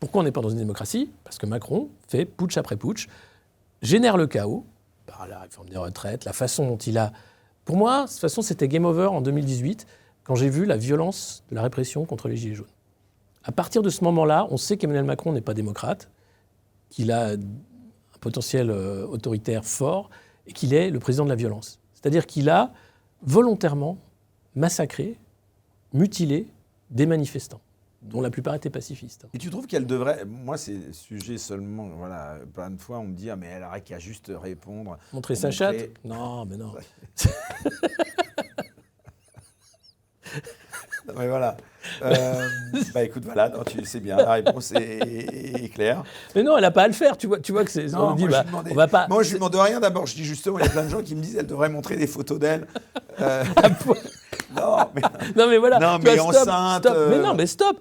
Pourquoi on n'est pas dans une démocratie ? Parce que Macron fait putsch après putsch, génère le chaos par la réforme des retraites, la façon dont il a... Pour moi, de toute façon, c'était game over en 2018, quand j'ai vu la violence de la répression contre les Gilets jaunes. À partir de ce moment-là, on sait qu'Emmanuel Macron n'est pas démocrate, qu'il a un potentiel autoritaire fort et qu'il est le président de la violence. C'est-à-dire qu'il a volontairement massacré, mutilé des manifestants, dont la plupart étaient pacifistes. Et tu trouves qu'elle devrait... Moi, c'est sujet seulement... Voilà, plein de fois, on me dit « Ah, mais elle aurait qu'à juste répondre. » Montrer sa chatte ? Non, mais non. Non, mais voilà. Bah écoute, voilà, non, c'est bien, la réponse est claire. Mais non, elle n'a pas à le faire, tu vois que c'est... Non, on dit, moi, on va pas... Moi, je lui demande rien. D'abord, je dis justement, il y a plein de gens qui me disent qu'elle devrait montrer des photos d'elle. Non, mais voilà. Non, mais vois, enceinte. Stop. Mais non, mais stop,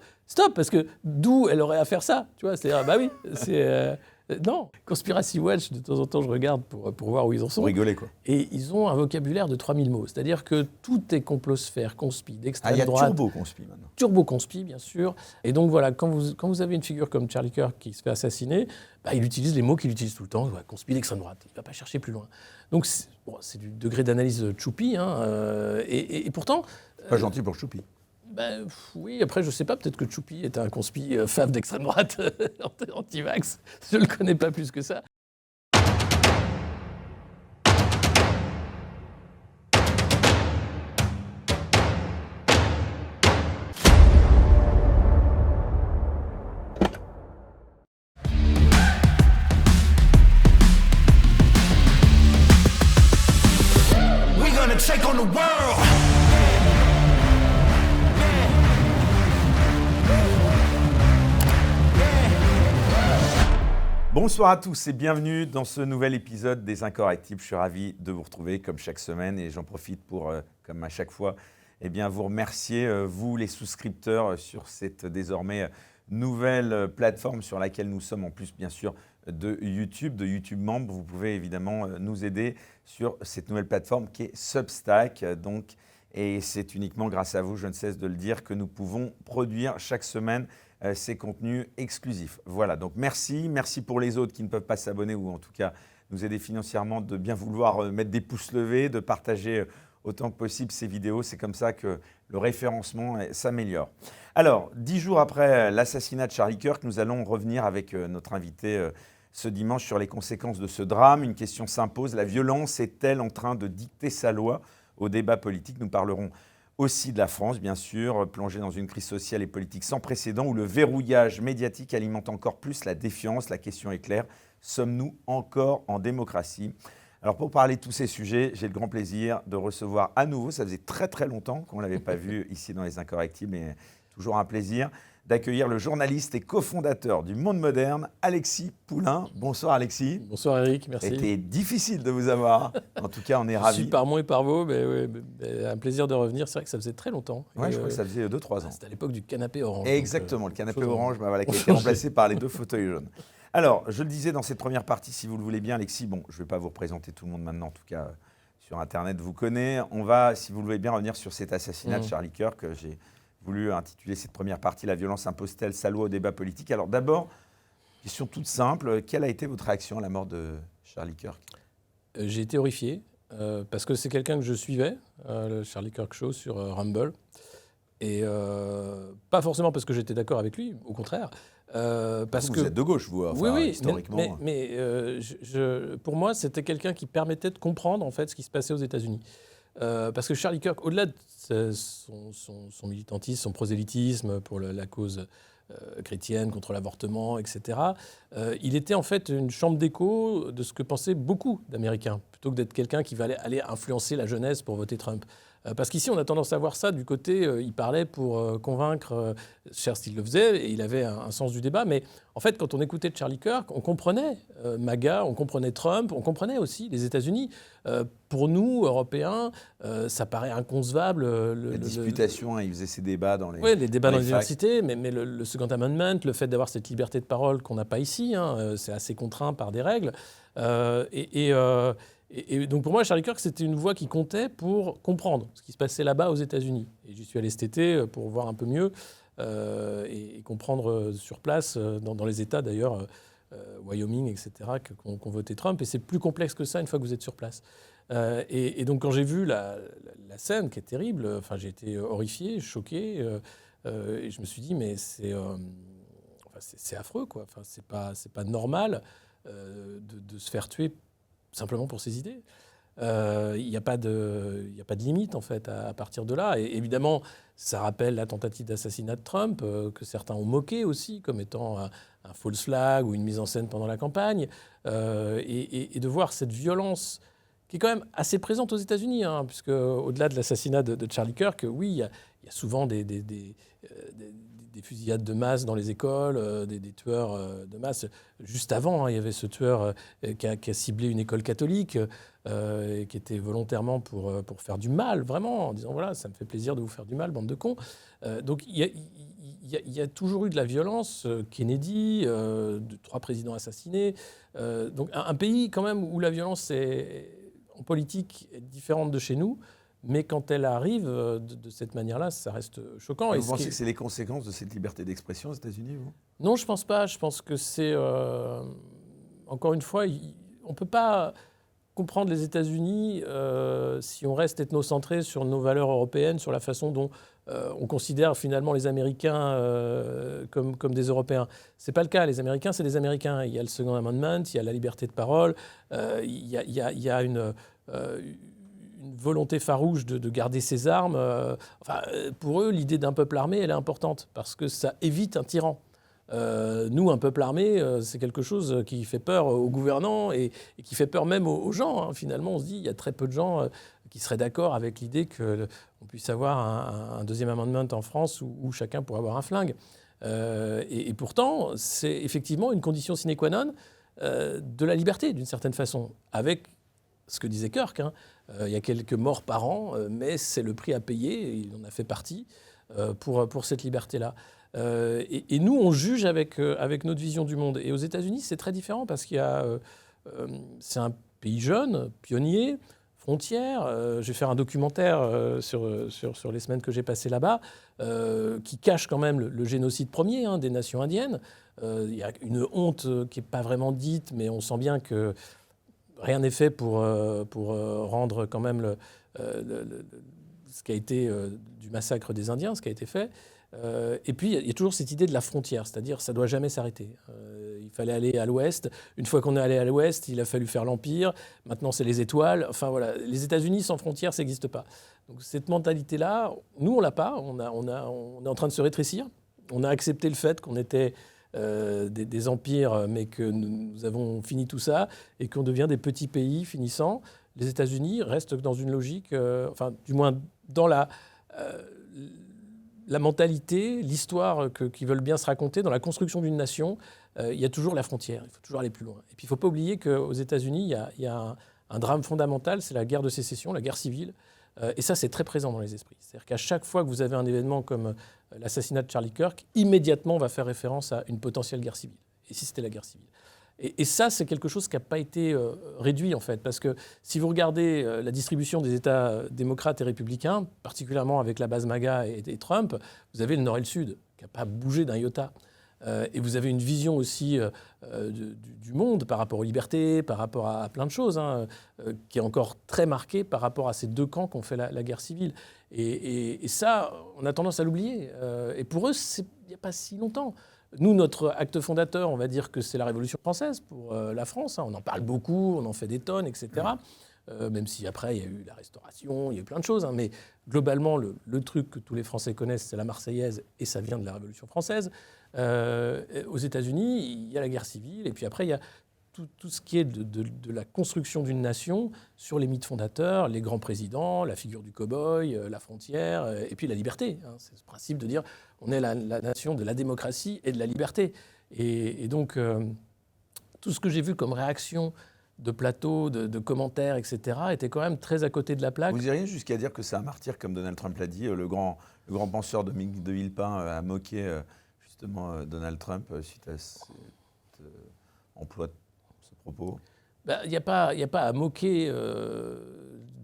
parce que d'où elle aurait à faire ça, tu vois, c'est-à-dire, bah oui, c'est... non, Conspiracy Watch, de temps en temps, je regarde pour voir où ils en sont. Pour rigoler, quoi. Et ils ont un vocabulaire de 3000 mots. C'est-à-dire que tout est complosphère, conspi, d'extrême droite. Il y a turbo-conspi maintenant. Turbo-conspi, bien sûr. Et donc voilà, quand vous avez une figure comme Charlie Kirk qui se fait assassiner, bah, il utilise les mots qu'il utilise tout le temps, conspi d'extrême droite. Il ne va pas chercher plus loin. Donc c'est du degré d'analyse choupi. Hein, et pourtant... Pas gentil pour Choupi. Ben, oui, après, je ne sais pas, peut-être que Choupi est un conspi fave d'extrême droite anti-vax. Je ne le connais pas plus que ça. We're gonna take on the world. Bonsoir à tous et bienvenue dans ce nouvel épisode des Incorrectibles. Je suis ravi de vous retrouver comme chaque semaine et j'en profite pour, comme à chaque fois, eh bien, vous remercier, vous les souscripteurs, sur cette désormais nouvelle plateforme sur laquelle nous sommes, en plus bien sûr de YouTube Membre. Vous pouvez évidemment nous aider sur cette nouvelle plateforme qui est Substack. Donc, et c'est uniquement grâce à vous, je ne cesse de le dire, que nous pouvons produire chaque semaine ces contenus exclusifs. Voilà, donc merci pour les autres qui ne peuvent pas s'abonner ou en tout cas nous aider financièrement, de bien vouloir mettre des pouces levés, de partager autant que possible ces vidéos. C'est comme ça que le référencement s'améliore. Alors, 10 jours après l'assassinat de Charlie Kirk, nous allons revenir avec notre invité ce dimanche sur les conséquences de ce drame. Une question s'impose, la violence est-elle en train de dicter sa loi au débat politique ? Nous parlerons aussi de la France, bien sûr, plongée dans une crise sociale et politique sans précédent, où le verrouillage médiatique alimente encore plus la défiance. La question est claire, sommes-nous encore en démocratie ? Alors pour parler de tous ces sujets, j'ai le grand plaisir de recevoir à nouveau, ça faisait très très longtemps qu'on ne l'avait pas vu ici dans Les Incorrectibles, mais toujours un plaisir, d'accueillir le journaliste et cofondateur du Monde Moderne, Alexis Poulain. Bonsoir Alexis. Bonsoir Eric, merci. C'était difficile de vous avoir. En tout cas, on est ravis. Je suis par moi et par vous, mais un plaisir de revenir. C'est vrai que ça faisait très longtemps. Oui, je crois que ça faisait 2-3 ans. C'était à l'époque du canapé orange. Exactement, le canapé orange voilà, qui a été remplacé par les 2 fauteuils jaunes. Alors, je le disais dans cette première partie, si vous le voulez bien, Alexis, bon, je ne vais pas vous représenter tout le monde maintenant, en tout cas sur Internet, vous connaissez. On va, si vous le voulez bien, revenir sur cet assassinat de Charlie Kirk. J'ai voulu intituler cette première partie « La violence impose-t-elle sa loi au débat politique ?» Alors d'abord, question toute simple, quelle a été votre réaction à la mort de Charlie Kirk ? J'ai été horrifié, parce que c'est quelqu'un que je suivais, le Charlie Kirk Show sur Rumble. Et pas forcément parce que j'étais d'accord avec lui, au contraire. Parce vous êtes de gauche, vous, enfin, oui, historiquement. Mais pour moi, c'était quelqu'un qui permettait de comprendre en fait ce qui se passait aux États-Unis. Parce que Charlie Kirk, au-delà de son militantisme, son prosélytisme pour la cause chrétienne, contre l'avortement, etc., il était en fait une chambre d'écho de ce que pensaient beaucoup d'Américains, plutôt que d'être quelqu'un qui va aller influencer la jeunesse pour voter Trump. Parce qu'ici, on a tendance à voir ça du côté, il parlait pour convaincre, cher s'il le faisait, et il avait un sens du débat. Mais en fait, quand on écoutait Charlie Kirk, on comprenait MAGA, on comprenait Trump, on comprenait aussi les États-Unis. Pour nous, Européens, ça paraît inconcevable. La disputation, il faisait ses débats dans les... Oui, les débats dans les universités, mais le Second Amendment, le fait d'avoir cette liberté de parole qu'on n'a pas ici, hein, c'est assez contraint par des règles. Et donc pour moi, Charlie Kirk, c'était une voix qui comptait pour comprendre ce qui se passait là-bas aux États-Unis. Et j'y suis allé cet été pour voir un peu mieux. et comprendre sur place, dans les États d'ailleurs, Wyoming, etc., qu'on votait Trump. Et c'est plus complexe que ça une fois que vous êtes sur place. Et donc quand j'ai vu la scène qui est terrible, j'ai été horrifié, choqué, et je me suis dit mais c'est affreux quoi. C'est pas normal de se faire tuer simplement pour ses idées. Il n'y a pas de limite en fait à partir de là. Et évidemment, ça rappelle la tentative d'assassinat de Trump que certains ont moqué aussi comme étant un false flag ou une mise en scène pendant la campagne. Et de voir cette violence qui est quand même assez présente aux États-Unis, puisque au-delà de l'assassinat de Charlie Kirk, oui, il y a souvent des fusillades de masse dans les écoles, des tueurs de masse. Juste avant, il y avait ce tueur qui a ciblé une école catholique, et qui était volontairement pour faire du mal, vraiment, en disant voilà, ça me fait plaisir de vous faire du mal, bande de cons. Donc il y a toujours eu de la violence. Kennedy, 3 présidents assassinés. Donc un pays quand même où la violence en politique est différente de chez nous. Mais quand elle arrive de cette manière-là, ça reste choquant. Vous pensez que c'est les conséquences de cette liberté d'expression aux États-Unis, vous ? Non, je ne pense pas. Je pense que c'est... encore une fois, on ne peut pas comprendre les États-Unis si on reste ethnocentré sur nos valeurs européennes, sur la façon dont on considère finalement les Américains comme des Européens. Ce n'est pas le cas. Les Américains, c'est des Américains. Il y a le Second Amendment, il y a la liberté de parole, il y a une volonté farouche de garder ses armes. Pour eux, l'idée d'un peuple armé, elle est importante parce que ça évite un tyran. Nous, un peuple armé, c'est quelque chose qui fait peur aux gouvernants et qui fait peur même aux gens. Finalement, on se dit il y a très peu de gens qui seraient d'accord avec l'idée qu'on puisse avoir un deuxième amendement en France où chacun pourrait avoir un flingue. Et pourtant, c'est effectivement une condition sine qua non de la liberté, d'une certaine façon, avec ce que disait Kirk. Il y a quelques morts par an, mais c'est le prix à payer, et il en a fait partie, pour cette liberté-là. Et nous, on juge avec notre vision du monde. Et aux États-Unis, c'est très différent parce c'est un pays jeune, pionnier, frontière. Je vais faire un documentaire sur les semaines que j'ai passées là-bas, qui cache quand même le génocide premier des nations indiennes. Il y a une honte qui n'est pas vraiment dite, mais on sent bien que rien n'est fait pour rendre quand même ce qui a été du massacre des Indiens, ce qui a été fait. Et puis, il y a toujours cette idée de la frontière, c'est-à-dire ça ne doit jamais s'arrêter. Il fallait aller à l'ouest. Une fois qu'on est allé à l'ouest, il a fallu faire l'Empire. Maintenant, c'est les étoiles. Enfin, voilà. Les États-Unis sans frontières, ça n'existe pas. Donc, cette mentalité-là, nous, on ne l'a pas. On est en train de se rétrécir. On a accepté le fait qu'on était des empires, mais que nous avons fini tout ça et qu'on devient des petits pays finissants. Les États-Unis restent dans une logique, du moins dans la mentalité, l'histoire qu'ils veulent bien se raconter, dans la construction d'une nation, il y a toujours la frontière, il faut toujours aller plus loin. Et puis il ne faut pas oublier qu'aux États-Unis, il y a un drame fondamental, c'est la guerre de sécession, la guerre civile. Et ça, c'est très présent dans les esprits. C'est-à-dire qu'à chaque fois que vous avez un événement comme l'assassinat de Charlie Kirk, immédiatement, on va faire référence à une potentielle guerre civile. Et si c'était la guerre civile ? Et ça, c'est quelque chose qui n'a pas été réduit, en fait. Parce que si vous regardez la distribution des États démocrates et républicains, particulièrement avec la base MAGA et Trump, vous avez le Nord et le Sud, qui n'a pas bougé d'un iota. Et vous avez une vision aussi du monde par rapport aux libertés, par rapport à plein de choses, qui est encore très marquée par rapport à ces deux camps qui ont fait la guerre civile. Et ça, on a tendance à l'oublier. Et pour eux, il n'y a pas si longtemps. Nous, notre acte fondateur, on va dire que c'est la Révolution française pour la France. On en parle beaucoup, on en fait des tonnes, etc. Même si après, il y a eu la Restauration, il y a eu plein de choses. Hein, mais globalement, le truc que tous les Français connaissent, c'est la Marseillaise, et ça vient de la Révolution française. Aux États-Unis, il y a la guerre civile, et puis après, il y a tout ce qui est de la construction d'une nation sur les mythes fondateurs, les grands présidents, la figure du cow-boy, la frontière, et puis la liberté. Hein. C'est ce principe de dire on est la nation de la démocratie et de la liberté. Et donc, tout ce que j'ai vu comme réaction de plateaux, de commentaires, etc., était quand même très à côté de la plaque. Vous iriez jusqu'à dire que c'est un martyr, comme Donald Trump l'a dit. Le grand penseur Dominique de Villepin a moqué justement Donald Trump suite à cet emploi de ce propos. Il n'y a pas à moquer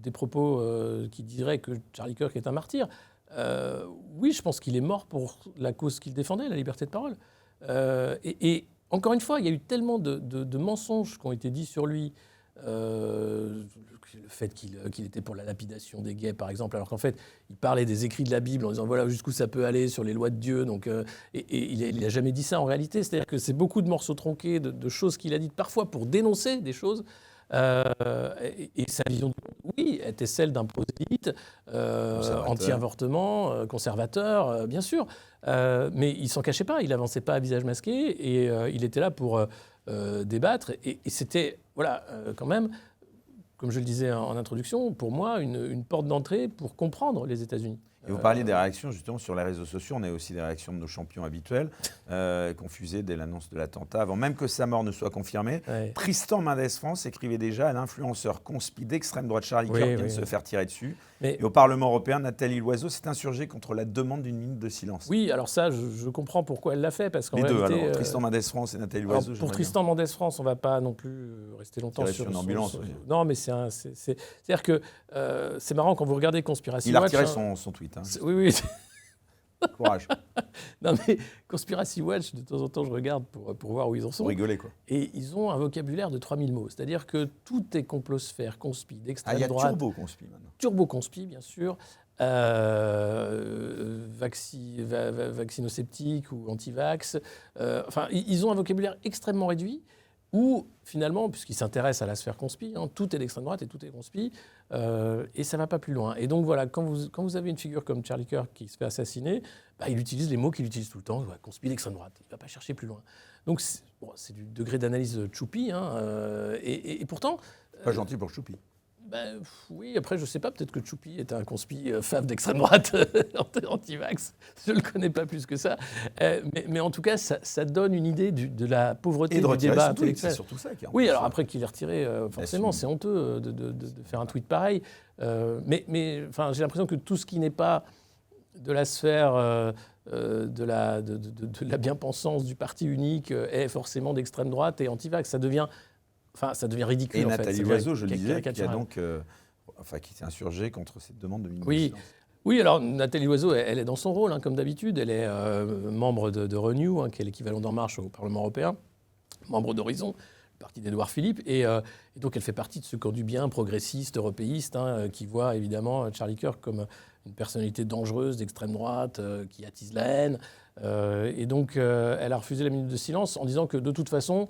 des propos qui diraient que Charlie Kirk est un martyr. Oui, je pense qu'il est mort pour la cause qu'il défendait, la liberté de parole. Et encore une fois, il y a eu tellement de mensonges qui ont été dits sur lui. Le fait qu'il était pour la lapidation des gays, par exemple, alors qu'en fait, il parlait des écrits de la Bible en disant voilà jusqu'où ça peut aller sur les lois de Dieu. Donc, et il n'a jamais dit ça en réalité. C'est-à-dire que c'est beaucoup de morceaux tronqués, de choses qu'il a dites parfois pour dénoncer des choses. Et sa vision du monde, oui, était celle d'un prosélyte anti-avortement, conservateur, bien sûr. Mais il s'en cachait pas, il avançait pas à visage masqué et il était là pour débattre. Et c'était, voilà, quand même, comme je le disais en introduction, pour moi, une porte d'entrée pour comprendre les États-Unis. Et vous parliez des réactions justement sur les réseaux sociaux. On a aussi des réactions de nos champions habituels, confusés dès l'annonce de l'attentat, avant même que sa mort ne soit confirmée. Ouais. Tristan Mendès France écrivait déjà à l'influenceur conspi d'extrême droite Charlie Kirk vient de se faire tirer dessus. Et au Parlement européen, Nathalie Loiseau s'est insurgée contre la demande d'une minute de silence. Oui, alors ça, je comprends pourquoi elle l'a fait. Parce qu'en les deux, réalité, alors, Tristan Mendès France et Nathalie Loiseau. Pour Tristan Mendès France, on ne va pas non plus rester longtemps sur une ambulance. Non, mais c'est-à-dire que c'est marrant quand vous regardez Conspiracy Watch. Il a retiré son tweet. Hein, oui. Courage. Non mais Conspiracy Watch, de temps en temps, je regarde pour voir où ils en sont. Pour rigoler, quoi. Et ils ont un vocabulaire de 3000 mots. C'est-à-dire que tout est complosphère, conspi, d'extrême droite. Il y a turbo-conspi maintenant. Turbo-conspi, bien sûr. Vaccinosceptique ou anti-vax. Enfin, ils ont un vocabulaire extrêmement réduit où, finalement, puisqu'ils s'intéressent à la sphère conspi, tout est d'extrême droite et tout est conspi, et ça ne va pas plus loin. Et donc, voilà, quand vous avez une figure comme Charlie Kirk qui se fait assassiner, il utilise les mots qu'il utilise tout le temps, conspi d'extrême droite. Il ne va pas chercher plus loin. Donc, c'est du degré d'analyse choupi, et pourtant... Pas gentil pour Choupi. Oui, après, je ne sais pas, peut-être que Choupi est un conspi fave d'extrême droite, anti-vax. Je ne le connais pas plus que ça. Mais en tout cas, ça donne une idée de la pauvreté du débat intellectuel. C'est surtout ça qui est oui, alors après qu'il ait retiré, forcément, c'est honteux de faire un tweet pareil. Mais j'ai l'impression que tout ce qui n'est pas de la sphère de la bien-pensance du parti unique est forcément d'extrême droite et anti-vax. Ça devient ridicule. Et Nathalie Loiseau, je le disais, qui s'est insurgée contre cette demande de minute de silence. Oui, alors Nathalie Loiseau, elle est dans son rôle, comme d'habitude. Elle est membre de Renew, qui est l'équivalent d'En Marche au Parlement européen, membre d'Horizon, le parti d'Édouard Philippe. Et donc, elle fait partie de ce camp du bien progressiste, européiste, qui voit évidemment Charlie Kirk comme une personnalité dangereuse d'extrême droite, qui attise la haine. Et donc, elle a refusé la minute de silence en disant que de toute façon...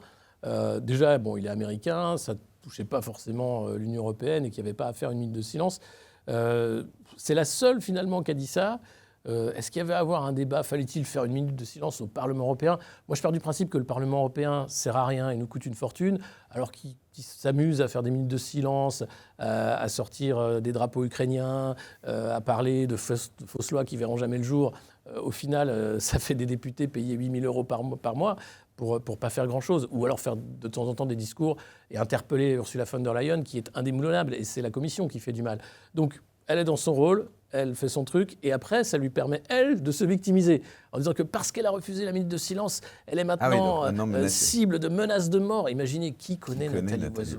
déjà, il est américain, ça ne touchait pas forcément l'Union européenne et qu'il n'y avait pas à faire une minute de silence. C'est la seule, finalement, qui a dit ça. Est-ce qu'il y avait à avoir un débat ? Fallait-il faire une minute de silence au Parlement européen ? Moi, je pars du principe que le Parlement européen ne sert à rien et nous coûte une fortune, alors qu'il s'amuse à faire des minutes de silence, à sortir des drapeaux ukrainiens, à parler de fausses lois qui ne verront jamais le jour. Au final, ça fait des députés payés 8 000 € par mois. Pour pas faire grand-chose, ou alors faire de temps en temps des discours et interpeller Ursula von der Leyen, qui est indémoulable, et c'est la Commission qui fait du mal. Donc, elle est dans son rôle, elle fait son truc, et après, ça lui permet, elle, de se victimiser, en disant que parce qu'elle a refusé la minute de silence, elle est maintenant cible de menaces de mort. Imaginez qui connaît Nathalie Loiseau.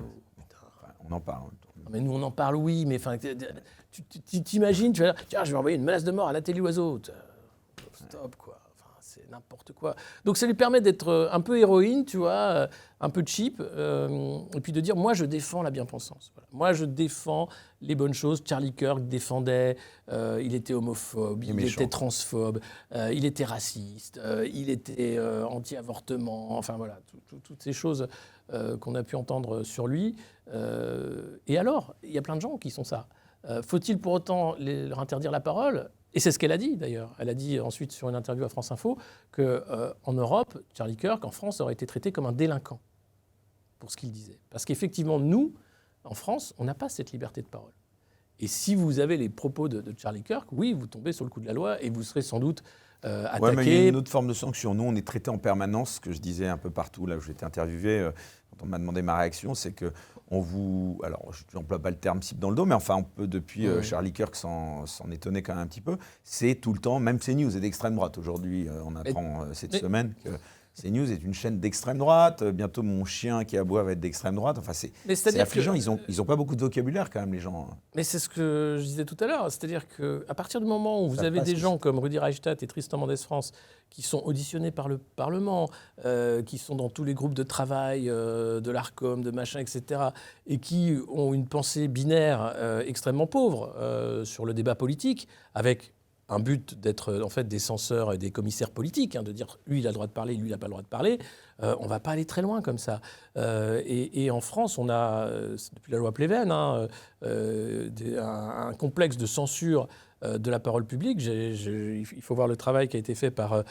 On en parle. Mais nous, on en parle, oui, mais tu t'imagines, tu vas dire, tiens, je vais envoyer une menace de mort à Nathalie Loiseau. Stop, quoi. C'est n'importe quoi. Donc ça lui permet d'être un peu héroïne, tu vois, un peu cheap, et puis de dire, moi je défends la bien-pensance. Voilà. Moi je défends les bonnes choses. Charlie Kirk défendait, il était homophobe, il était transphobe, il était raciste, il était anti-avortement, enfin voilà, toutes ces choses qu'on a pu entendre sur lui. Et alors, il y a plein de gens qui sont ça. Faut-il pour autant leur interdire la parole ? Et c'est ce qu'elle a dit, d'ailleurs. Elle a dit ensuite sur une interview à France Info qu'en Europe, Charlie Kirk, en France, aurait été traité comme un délinquant pour ce qu'il disait. Parce qu'effectivement, nous, en France, on n'a pas cette liberté de parole. Et si vous avez les propos de Charlie Kirk, oui, vous tombez sur le coup de la loi et vous serez sans doute attaqué. Oui, mais il y a une autre forme de sanction. Nous, on est traité en permanence, ce que je disais un peu partout, là où j'étais interviewé, quand on m'a demandé ma réaction, c'est que alors, je n'emploie pas le terme cible dans le dos, mais enfin, on peut, depuis Charlie Kirk, s'en étonner quand même un petit peu. C'est tout le temps, même CNews est d'extrême droite. Aujourd'hui, on apprend cette semaine que CNews est une chaîne d'extrême droite. Bientôt, mon chien qui aboie va être d'extrême droite. Enfin, c'est affligeant. Ils ont pas beaucoup de vocabulaire quand même, les gens. Mais c'est ce que je disais tout à l'heure. C'est-à-dire qu'à partir du moment où vous avez des gens comme Rudi Reichstadt et Tristan Mendès France qui sont auditionnés par le Parlement, qui sont dans tous les groupes de travail de l'ARCOM, de machin, etc., et qui ont une pensée binaire extrêmement pauvre sur le débat politique, avec un but d'être en fait des censeurs et des commissaires politiques, de dire lui il a le droit de parler, lui il n'a pas le droit de parler, on ne va pas aller très loin comme ça. Et en France, on a, depuis la loi Pleven, un complexe de censure de la parole publique. Il faut voir le travail qui a été fait par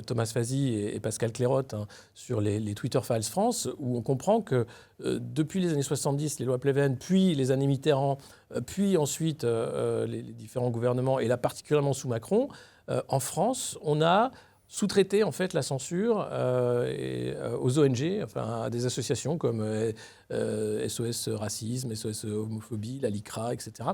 Thomas Fazi et Pascal Clairotte sur les Twitter Files France, où on comprend que depuis les années 70, les lois Pleven, puis les années Mitterrand, puis ensuite les différents gouvernements, et là particulièrement sous Macron, en France, on a sous-traité en fait la censure aux ONG, enfin à des associations comme SOS Racisme, SOS Homophobie, la LICRA, etc.,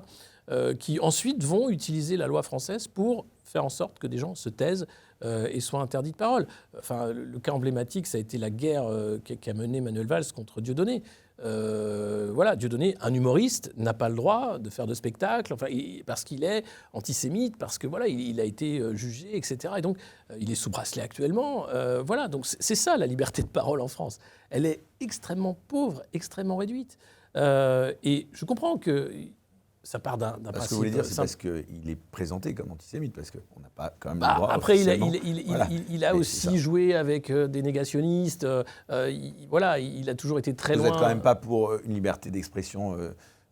qui ensuite vont utiliser la loi française pour faire en sorte que des gens se taisent et soient interdits de parole. Enfin, le cas emblématique, ça a été la guerre qu'a menée Manuel Valls contre Dieudonné. Voilà, Dieudonné, un humoriste, n'a pas le droit de faire de spectacle, enfin, parce qu'il est antisémite, parce que voilà, il a été jugé, etc. Et donc, il est sous bracelet actuellement. Voilà, donc c'est ça la liberté de parole en France. Elle est extrêmement pauvre, extrêmement réduite. Et je comprends que ça part d'un principe. Ce que vous voulez dire, c'est parce qu'il est présenté comme antisémite, parce qu'on n'a pas quand même le droit. Après, il a aussi joué avec des négationnistes. Voilà, il a toujours été très loin. Vous n'êtes quand même pas pour une liberté d'expression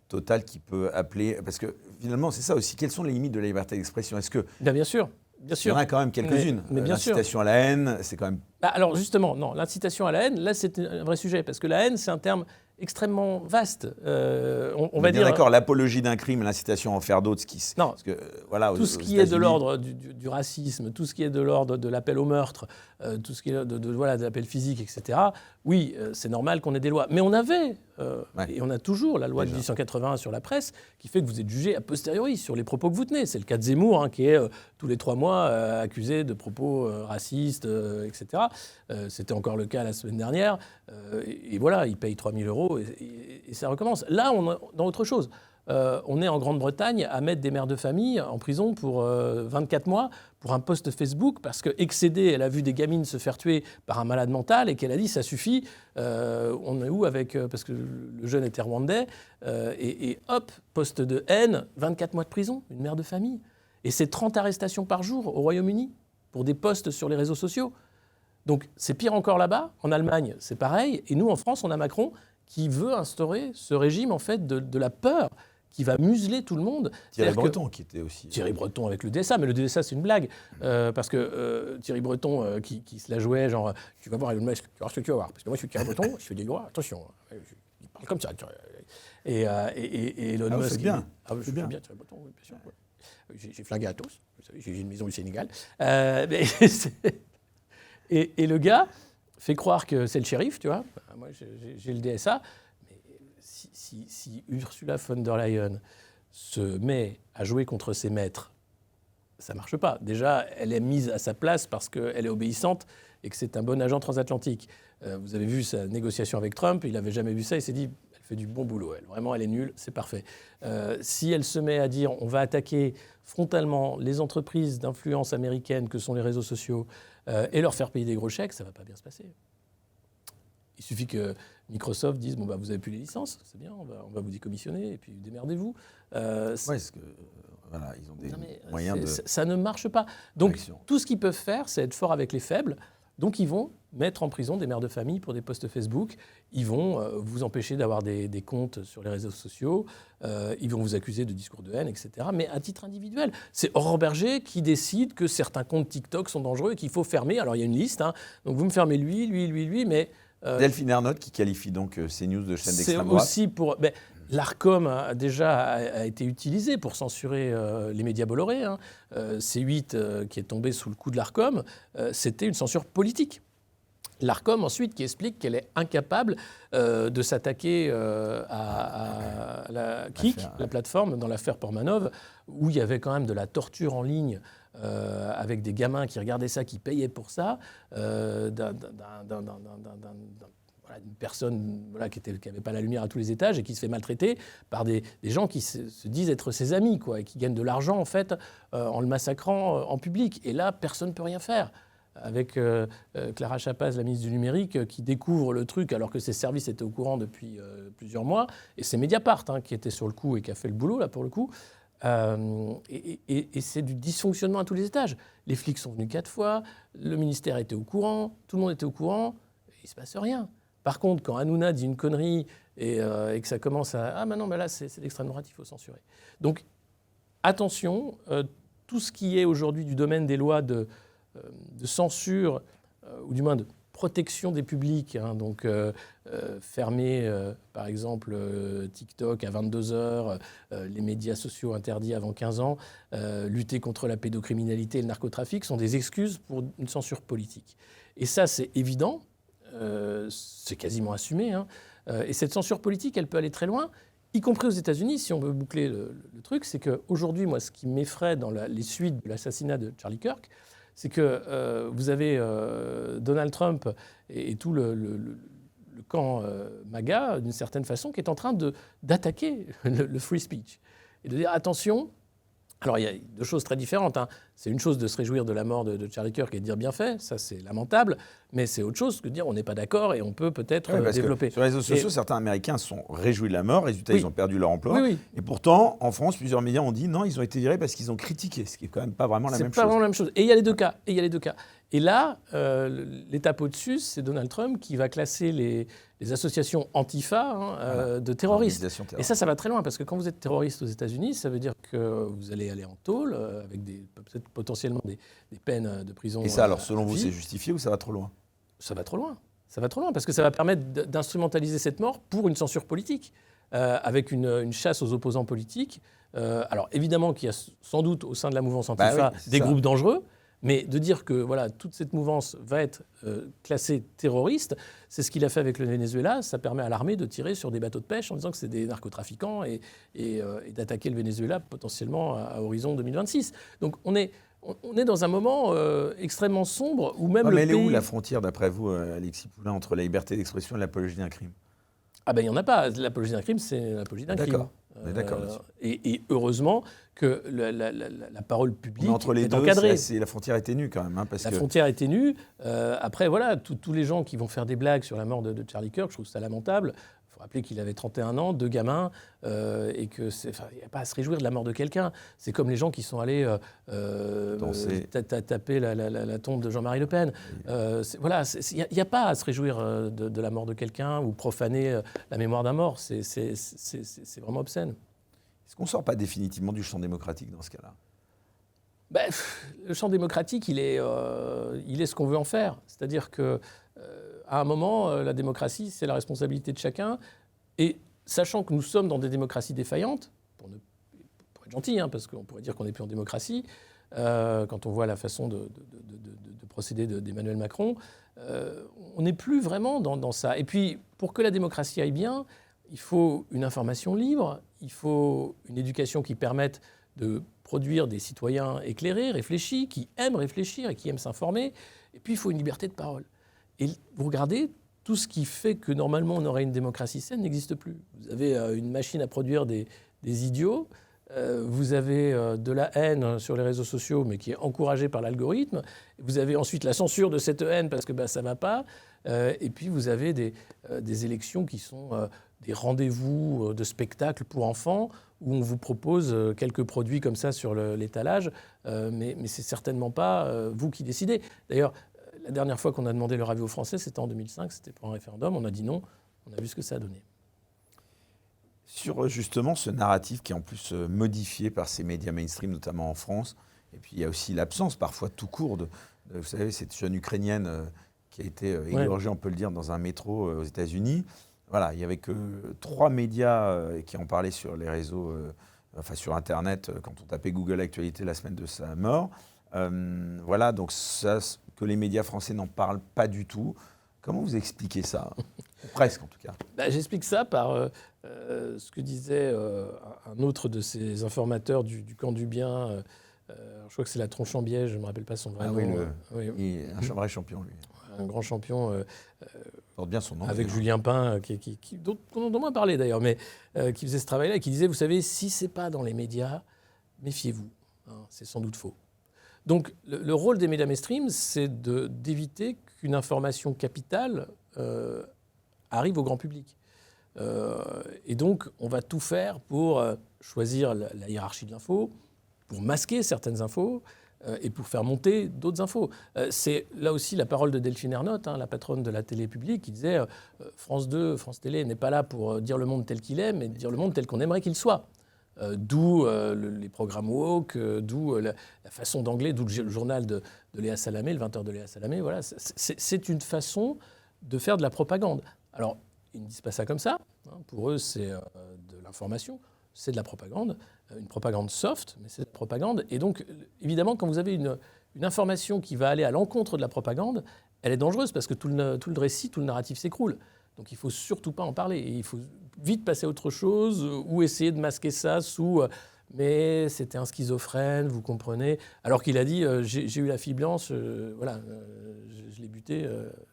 totale qui peut appeler. Parce que finalement, c'est ça aussi. Quelles sont les limites de la liberté d'expression ? Est-ce que. Bien sûr. Bien sûr. Il y en a quand même quelques-unes. Mais bien sûr. L'incitation à la haine, c'est quand même. Alors justement, non, l'incitation à la haine, là, c'est un vrai sujet. Parce que la haine, c'est un terme extrêmement vaste. On va dire d'accord, l'apologie d'un crime, l'incitation à en faire d'autres, non, parce que, voilà, tout ce qui est de l'ordre du racisme, tout ce qui est de l'ordre de l'appel au meurtre, tout ce qui est de l'appel physique, etc. Oui, c'est normal qu'on ait des lois. Mais on avait, et on a toujours la loi de 1881 sur la presse, qui fait que vous êtes jugé a posteriori sur les propos que vous tenez. C'est le cas de Zemmour, qui est tous les 3 mois accusé de propos racistes, etc. C'était encore le cas la semaine dernière. Et voilà, il paye 3 000 € et ça recommence. Là, on est dans autre chose. On est en Grande-Bretagne à mettre des mères de famille en prison pour 24 mois pour un post Facebook parce qu'excédée, elle a vu des gamines se faire tuer par un malade mental et qu'elle a dit ça suffit. On est où avec parce que le jeune était rwandais et hop, post de haine, 24 mois de prison, une mère de famille. Et c'est 30 arrestations par jour au Royaume-Uni pour des posts sur les réseaux sociaux. Donc c'est pire encore là-bas. En Allemagne, c'est pareil. Et nous, en France, on a Macron qui veut instaurer ce régime en fait de la peur qui va museler tout le monde. Thierry Breton qui était aussi... Thierry Breton avec le DSA, mais le DSA c'est une blague, parce que Thierry Breton qui se la jouait, genre, tu vas voir Elon Musk, tu vas voir ce que tu vas voir, parce que moi je suis Thierry Breton, je fais des lois, attention, il parle comme ça. Et Elon Musk... C'est bien. Je bien Thierry Breton, oui, bien sûr. Ouais. J'ai flingué à tous, vous savez, j'ai une maison au Sénégal. Et le gars fait croire que c'est le shérif, tu vois, moi j'ai le DSA, si Ursula von der Leyen se met à jouer contre ses maîtres, ça ne marche pas. Déjà, elle est mise à sa place parce qu'elle est obéissante et que c'est un bon agent transatlantique. Vous avez vu sa négociation avec Trump, il n'avait jamais vu ça, il s'est dit, elle fait du bon boulot, elle. Vraiment, elle est nulle, c'est parfait. Si elle se met à dire, on va attaquer frontalement les entreprises d'influence américaines que sont les réseaux sociaux et leur faire payer des gros chèques, ça ne va pas bien se passer. Il suffit que Microsoft dise bon, vous avez plus les licences, c'est bien, on va vous décommissionner et puis démerdez-vous. Parce que voilà, ils ont des moyens de. Ça ne marche pas. Donc réaction. Tout ce qu'ils peuvent faire, c'est être fort avec les faibles. Donc ils vont mettre en prison des mères de famille pour des posts Facebook. Ils vont vous empêcher d'avoir des comptes sur les réseaux sociaux. Ils vont vous accuser de discours de haine, etc. Mais à titre individuel. C'est Aurore Berger qui décide que certains comptes TikTok sont dangereux et qu'il faut fermer. Alors il y a une liste. Donc vous me fermez lui, mais... Delphine Ernotte qui qualifie donc CNews de chaîne d'extrême droite. C'est aussi pour... l'ARCOM a été utilisé pour censurer les médias Bolloré. C8 qui est tombé sous le coup de l'ARCOM, c'était une censure politique. L'ARCOM ensuite qui explique qu'elle est incapable de s'attaquer à la Kik, la plateforme, dans l'affaire Portmanov, où il y avait quand même de la torture en ligne avec des gamins qui regardaient ça, qui payaient pour ça, une personne qui n'avait pas la lumière à tous les étages et qui se fait maltraiter par des gens qui se disent être ses amis, et qui gagnent de l'argent en fait en le massacrant en public. Et là, personne ne peut rien faire. Avec Clara Chapaz, la ministre du Numérique, qui découvre le truc alors que ses services étaient au courant depuis plusieurs mois. Et c'est Mediapart qui était sur le coup et qui a fait le boulot, là, pour le coup. Et c'est du dysfonctionnement à tous les étages. Les flics sont venus 4 fois, le ministère était au courant, tout le monde était au courant, et il ne se passe rien. Par contre, quand Hanouna dit une connerie et que ça commence à... Ah, non, mais là, c'est l'extrême droite, il faut censurer. Donc, attention, tout ce qui est aujourd'hui du domaine des lois de censure, ou du moins de protection des publics, donc fermer, par exemple, TikTok à 22h, les médias sociaux interdits avant 15 ans, lutter contre la pédocriminalité et le narcotrafic, sont des excuses pour une censure politique. Et ça, c'est évident. C'est quasiment assumé. Et cette censure politique, elle peut aller très loin, y compris aux États-Unis, si on veut boucler le truc. C'est qu'aujourd'hui, moi, ce qui m'effraie dans les suites de l'assassinat de Charlie Kirk, c'est que vous avez Donald Trump et tout le camp MAGA, d'une certaine façon, qui est en train d'attaquer le free speech. Et de dire, attention... Alors, il y a 2 choses très différentes. C'est une chose de se réjouir de la mort de Charlie Kirk et de dire bien fait, ça c'est lamentable, mais c'est autre chose que de dire on n'est pas d'accord et on peut peut-être développer. Sur les réseaux sociaux, certains Américains sont réjouis de la mort, résultat, ils ont perdu leur emploi. Oui. Et pourtant, en France, plusieurs médias ont dit non, ils ont été virés parce qu'ils ont critiqué, ce qui est quand même pas vraiment la même chose. C'est pas vraiment la même chose. Et il y a les deux cas. Et là, l'étape au-dessus, c'est Donald Trump qui va classer les associations Antifa de terroristes. Et ça va très loin, parce que quand vous êtes terroriste aux États-Unis, ça veut dire que vous allez aller en tôle, avec peut-être potentiellement des peines de prison. Et ça, alors, selon vous, c'est justifié ou ça va trop loin ? Ça va trop loin. Ça va trop loin, parce que ça va permettre d'instrumentaliser cette mort pour une censure politique, avec une chasse aux opposants politiques. Alors, évidemment qu'il y a sans doute au sein de la mouvance Antifa des groupes dangereux, mais de dire que toute cette mouvance va être classée terroriste, c'est ce qu'il a fait avec le Venezuela. Ça permet à l'armée de tirer sur des bateaux de pêche en disant que c'est des narcotrafiquants et d'attaquer le Venezuela potentiellement à horizon 2026. Donc on est dans un moment extrêmement sombre où même le pays... Mais elle est où la frontière, d'après vous, Alexis Poulain, entre la liberté d'expression et l'apologie d'un crime ? Ah ben il n'y en a pas. L'apologie d'un crime, c'est l'apologie d'un crime. On est d'accord là-dessus. Et heureusement que la parole publique entre les est deux, encadrée. La frontière est ténue quand même. La frontière est ténue. Après, tous les gens qui vont faire des blagues sur la mort de Charlie Kirk, je trouve ça lamentable. Il faut rappeler qu'il avait 31 ans, 2 gamins, et que il n'y a pas à se réjouir de la mort de quelqu'un. C'est comme les gens qui sont allés taper la tombe de Jean-Marie Le Pen. Il n'y a pas à se réjouir de la mort de quelqu'un ou profaner la mémoire d'un mort. C'est vraiment obscène. Est-ce qu'on ne sort pas définitivement du champ démocratique dans ce cas-là ? Le champ démocratique, il est ce qu'on veut en faire. C'est-à-dire que à un moment, la démocratie, c'est la responsabilité de chacun. Et sachant que nous sommes dans des démocraties défaillantes, pour être gentil, parce qu'on pourrait dire qu'on n'est plus en démocratie, quand on voit la façon de procéder d'Emmanuel Macron, on n'est plus vraiment dans ça. Et puis, pour que la démocratie aille bien, il faut une information libre, il faut une éducation qui permette de produire des citoyens éclairés, réfléchis, qui aiment réfléchir et qui aiment s'informer. Et puis, il faut une liberté de parole. Et vous regardez, tout ce qui fait que normalement on aurait une démocratie saine n'existe plus. Vous avez une machine à produire des idiots, vous avez de la haine sur les réseaux sociaux, mais qui est encouragée par l'algorithme. Vous avez ensuite la censure de cette haine parce que ça ne va pas. Et puis vous avez des élections qui sont des rendez-vous de spectacles pour enfants où on vous propose quelques produits comme ça sur l'étalage, mais c'est certainement pas vous qui décidez. D'ailleurs, la dernière fois qu'on a demandé leur avis aux Français, c'était en 2005, c'était pour un référendum. On a dit non, on a vu ce que ça a donné. Sur justement ce narratif qui est en plus modifié par ces médias mainstream, notamment en France, et puis il y a aussi l'absence parfois tout court de vous savez, cette jeune Ukrainienne qui a été égorgée, on peut le dire, dans un métro aux États-Unis. Voilà, il n'y avait que 3 médias qui en parlaient sur les réseaux, sur Internet, quand on tapait Google Actualité la semaine de sa mort. Voilà, donc ça, que les médias français n'en parlent pas du tout. Comment vous expliquez ça ? Presque, en tout cas. J'explique ça par ce que disait un autre de ces informateurs du camp du bien, Je crois que c'est la Tronchambière, je ne me rappelle pas son vrai nom. Il est un vrai champion, lui. Un grand champion. Porte bien son nom. Avec Julien Pain, dont on a moins parlé d'ailleurs, mais qui faisait ce travail-là et qui disait, vous savez, si ce n'est pas dans les médias, méfiez-vous, c'est sans doute faux. Donc le rôle des médias mainstream, c'est d'éviter qu'une information capitale arrive au grand public. Et donc, on va tout faire pour choisir la hiérarchie de l'info, pour masquer certaines infos et pour faire monter d'autres infos. C'est là aussi la parole de Delphine Ernotte, la patronne de la télé publique, qui disait France 2, France Télé n'est pas là pour dire le monde tel qu'il est, mais dire le monde tel qu'on aimerait qu'il soit. D'où les programmes woke, d'où la façon d'anglais, d'où le journal de Léa Salamé, le 20h de Léa Salamé. Voilà, c'est une façon de faire de la propagande. Alors, ils ne disent pas ça comme ça. Pour eux, c'est de l'information, c'est de la propagande, une propagande soft, mais c'est de la propagande. Et donc, évidemment, quand vous avez une information qui va aller à l'encontre de la propagande, elle est dangereuse parce que tout le récit, tout le narratif s'écroule. Donc, il ne faut surtout pas en parler. Et il faut vite passer à autre chose ou essayer de masquer ça sous mais c'était un schizophrène, vous comprenez. Alors qu'il a dit j'ai eu la fille blanche, je l'ai buté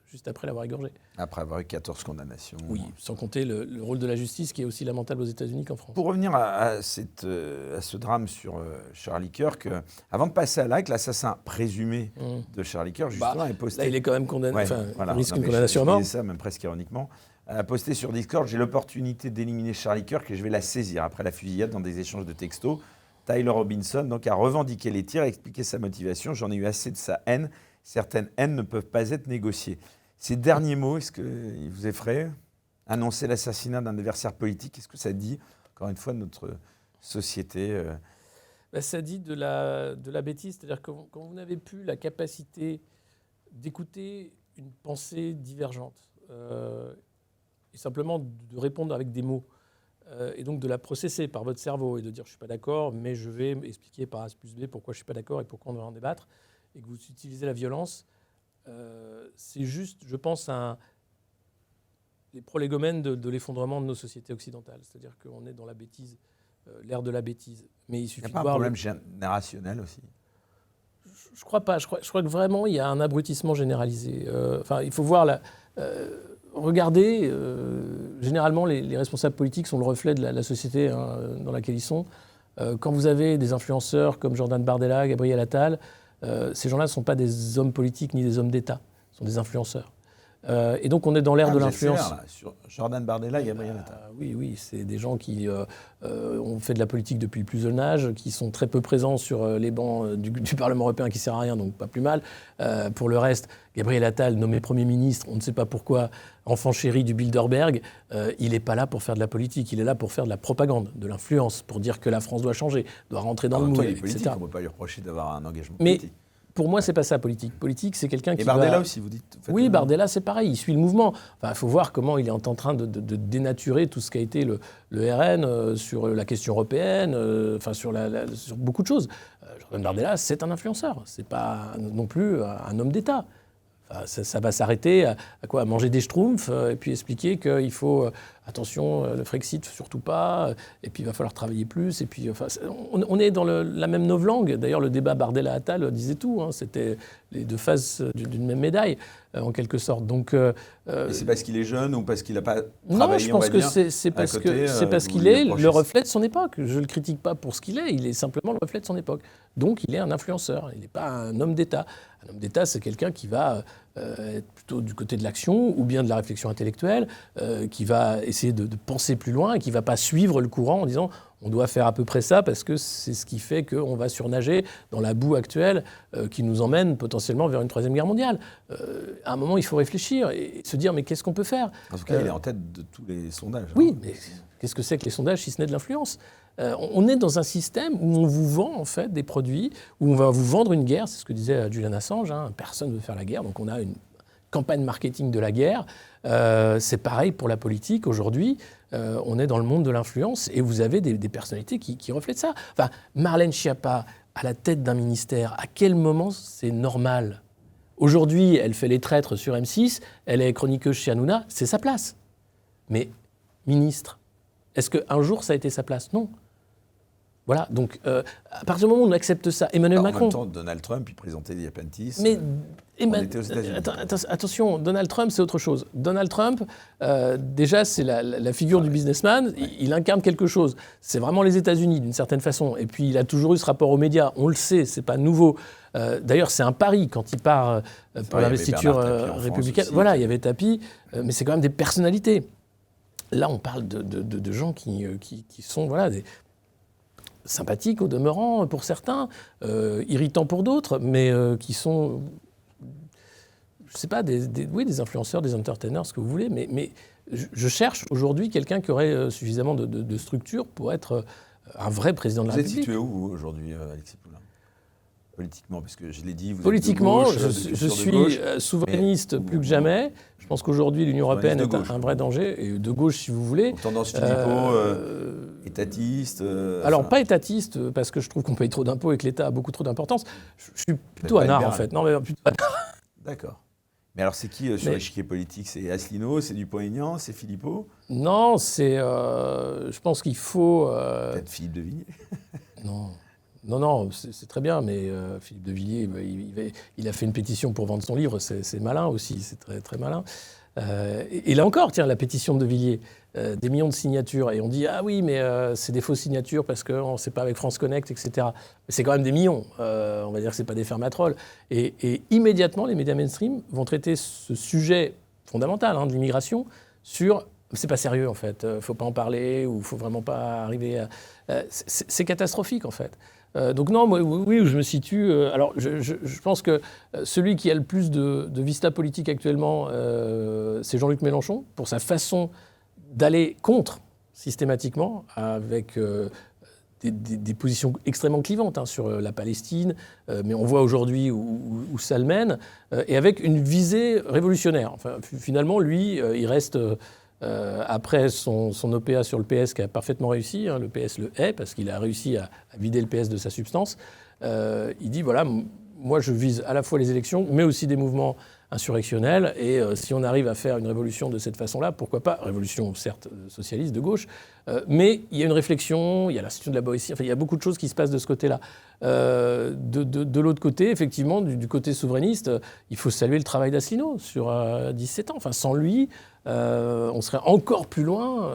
juste après l'avoir égorgé. Après avoir eu 14 condamnations. Oui, sans compter le rôle de la justice qui est aussi lamentable aux États-Unis qu'en France. Pour revenir à ce drame sur Charlie Kirk, avant de passer à l'acte, l'assassin présumé de Charlie Kirk, justement, est posté. Là, il est quand même condamné, il risque une condamnation à mort. Je disais ça, même presque ironiquement. A posté sur Discord, j'ai l'opportunité d'éliminer Charlie Kirk et je vais la saisir après la fusillade dans des échanges de textos. Tyler Robinson donc, a revendiqué les tirs et expliqué sa motivation. J'en ai eu assez de sa haine. Certaines haines ne peuvent pas être négociées. Ces derniers mots, est-ce qu'ils vous effraient ? Annoncer l'assassinat d'un adversaire politique, qu'est-ce que ça dit, encore une fois, de notre société Ça dit de la bêtise. C'est-à-dire que quand vous n'avez plus la capacité d'écouter une pensée divergente, et simplement de répondre avec des mots, et donc de la processer par votre cerveau et de dire je ne suis pas d'accord, mais je vais expliquer par A plus B pourquoi je ne suis pas d'accord et pourquoi on doit en débattre, et que vous utilisez la violence, c'est juste, je pense, les prolégomènes de l'effondrement de nos sociétés occidentales. C'est-à-dire qu'on est dans la bêtise, l'ère de la bêtise. Mais il suffit n'y a pas un problème générationnel aussi ? Je ne crois pas. Je crois que vraiment, il y a un abrutissement généralisé. Il faut voir regardez, généralement, les responsables politiques sont le reflet de la société dans laquelle ils sont. Quand vous avez des influenceurs comme Jordan Bardella, Gabriel Attal, ces gens-là ne sont pas des hommes politiques ni des hommes d'État, ce sont des influenceurs. Et donc on est dans l'ère de l'influence. Sur Jordan Bardella et Gabriel Attal. Oui, c'est des gens qui ont fait de la politique depuis le plus jeune âge, qui sont très peu présents sur les bancs du Parlement européen, qui ne sert à rien, donc pas plus mal. Pour le reste, Gabriel Attal, nommé Premier ministre, on ne sait pas pourquoi, enfant chéri du Bilderberg, il n'est pas là pour faire de la politique, il est là pour faire de la propagande, de l'influence, pour dire que la France doit changer, doit rentrer dans le moule, etc. On ne peut pas lui reprocher d'avoir un engagement politique. Pour moi, c'est pas ça, politique. Politique, c'est quelqu'un qui Bardella aussi, vous dites. Oui, Bardella, c'est pareil. Il suit le mouvement. Il faut voir comment il est en train de dénaturer tout ce qu'a été le RN sur la question européenne, sur beaucoup de choses. Jordan Bardella, c'est un influenceur. C'est pas non plus un homme d'État. Ça va s'arrêter à quoi ? À manger des schtroumpfs et puis expliquer qu'il faut attention, le Frexit surtout pas, et puis il va falloir travailler plus. Et puis, on est dans la même novlangue. D'ailleurs, le débat Bardella-Attal disait tout. C'était les deux faces d'une même médaille, en quelque sorte. Donc, c'est parce qu'il est jeune ou parce qu'il n'a pas travaillé ? Non, je pense que c'est parce qu'il est le reflet de son époque. Je ne le critique pas pour ce qu'il est. Il est simplement le reflet de son époque. Donc, il est un influenceur. Il n'est pas un homme d'État. Un homme d'État, c'est quelqu'un qui va être plutôt du côté de l'action ou bien de la réflexion intellectuelle, qui va essayer de penser plus loin et qui ne va pas suivre le courant en disant on doit faire à peu près ça parce que c'est ce qui fait qu'on va surnager dans la boue actuelle qui nous emmène potentiellement vers une troisième guerre mondiale. À un moment, il faut réfléchir et se dire mais qu'est-ce qu'on peut faire ? En tout cas, il est en tête de tous les sondages. Oui, mais qu'est-ce que c'est que les sondages si ce n'est de l'influence ? On est dans un système où on vous vend en fait des produits, où on va vous vendre une guerre, c'est ce que disait Julian Assange, personne ne veut faire la guerre, donc on a une campagne marketing de la guerre. C'est pareil pour la politique aujourd'hui, on est dans le monde de l'influence et vous avez des personnalités qui reflètent ça. Enfin, Marlène Schiappa à la tête d'un ministère, à quel moment c'est normal ? Aujourd'hui, elle fait les traîtres sur M6, elle est chroniqueuse chez Hanouna, c'est sa place. Mais ministre, est-ce qu'un jour ça a été sa place ? Non. Voilà, donc à partir du moment où on accepte ça, Emmanuel Macron... En même temps, Donald Trump, il présentait des appendices. Mais on était aux États-Unis. Attention, Donald Trump, c'est autre chose. Donald Trump, déjà, c'est la figure du businessman. Il incarne quelque chose. C'est vraiment les États-Unis, d'une certaine façon. Et puis, il a toujours eu ce rapport aux médias. On le sait, c'est pas nouveau. D'ailleurs, c'est un pari quand il part pour l'investiture républicaine. Voilà, il y avait Tapie, mais c'est quand même des personnalités. Là, on parle de gens qui sont voilà, sympathiques au demeurant pour certains, irritants pour d'autres, mais qui sont, je ne sais pas, des influenceurs, des entertainers, ce que vous voulez, mais je cherche aujourd'hui quelqu'un qui aurait suffisamment de structure pour être un vrai président de la République. Vous êtes situé où, vous, aujourd'hui, Alexis Poulain ? Politiquement, parce que je l'ai dit, vous politiquement, êtes de gauche, je suis souverainiste plus que jamais. Je pense qu'aujourd'hui, l'Union européenne est un vrai danger, et de gauche, si vous voulez. Tendance Philippot, étatiste alors, pas étatiste, parce que je trouve qu'on paye trop d'impôts et que l'État a beaucoup trop d'importance. Je suis plutôt anard, en fait. Non, mais plutôt anard. D'accord. Mais alors, c'est qui sur l'échiquier politique ? C'est Asselineau, c'est Dupont-Aignan, c'est Philippot ? Non, c'est... je pense qu'il faut... Peut-être Philippe de Villiers ? Non, c'est très bien, mais Philippe de Villiers, il a fait une pétition pour vendre son livre, c'est malin aussi, c'est très, très malin. Et là encore, tiens, la pétition de Villiers, des millions de signatures, et on dit « Ah oui, mais c'est des fausses signatures parce qu'on ne sait pas avec France Connect, etc. » Mais c'est quand même des millions, on va dire que ce n'est pas des fermatrolles. Et immédiatement, les médias mainstream vont traiter ce sujet fondamental de l'immigration sur... C'est pas sérieux, en fait, faut pas en parler, ou faut vraiment pas arriver à... c'est catastrophique, en fait. Donc non, moi, oui, où je me situe... alors, je pense que celui qui a le plus de vista politique actuellement, c'est Jean-Luc Mélenchon, pour sa façon d'aller contre, systématiquement, avec des positions extrêmement clivantes sur la Palestine, mais on voit aujourd'hui où ça le mène, et avec une visée révolutionnaire. Enfin, finalement, lui, il reste... après son OPA sur le PS qui a parfaitement réussi, le PS le hait parce qu'il a réussi à vider le PS de sa substance, il dit voilà, moi je vise à la fois les élections mais aussi des mouvements insurrectionnels et si on arrive à faire une révolution de cette façon-là, pourquoi pas, révolution certes socialiste de gauche, mais il y a une réflexion, il y a l'institution de la Boétie, enfin il y a beaucoup de choses qui se passent de ce côté-là. De l'autre côté, effectivement, du côté souverainiste, il faut saluer le travail d'Asselineau sur 17 ans. Enfin, sans lui, on serait encore plus loin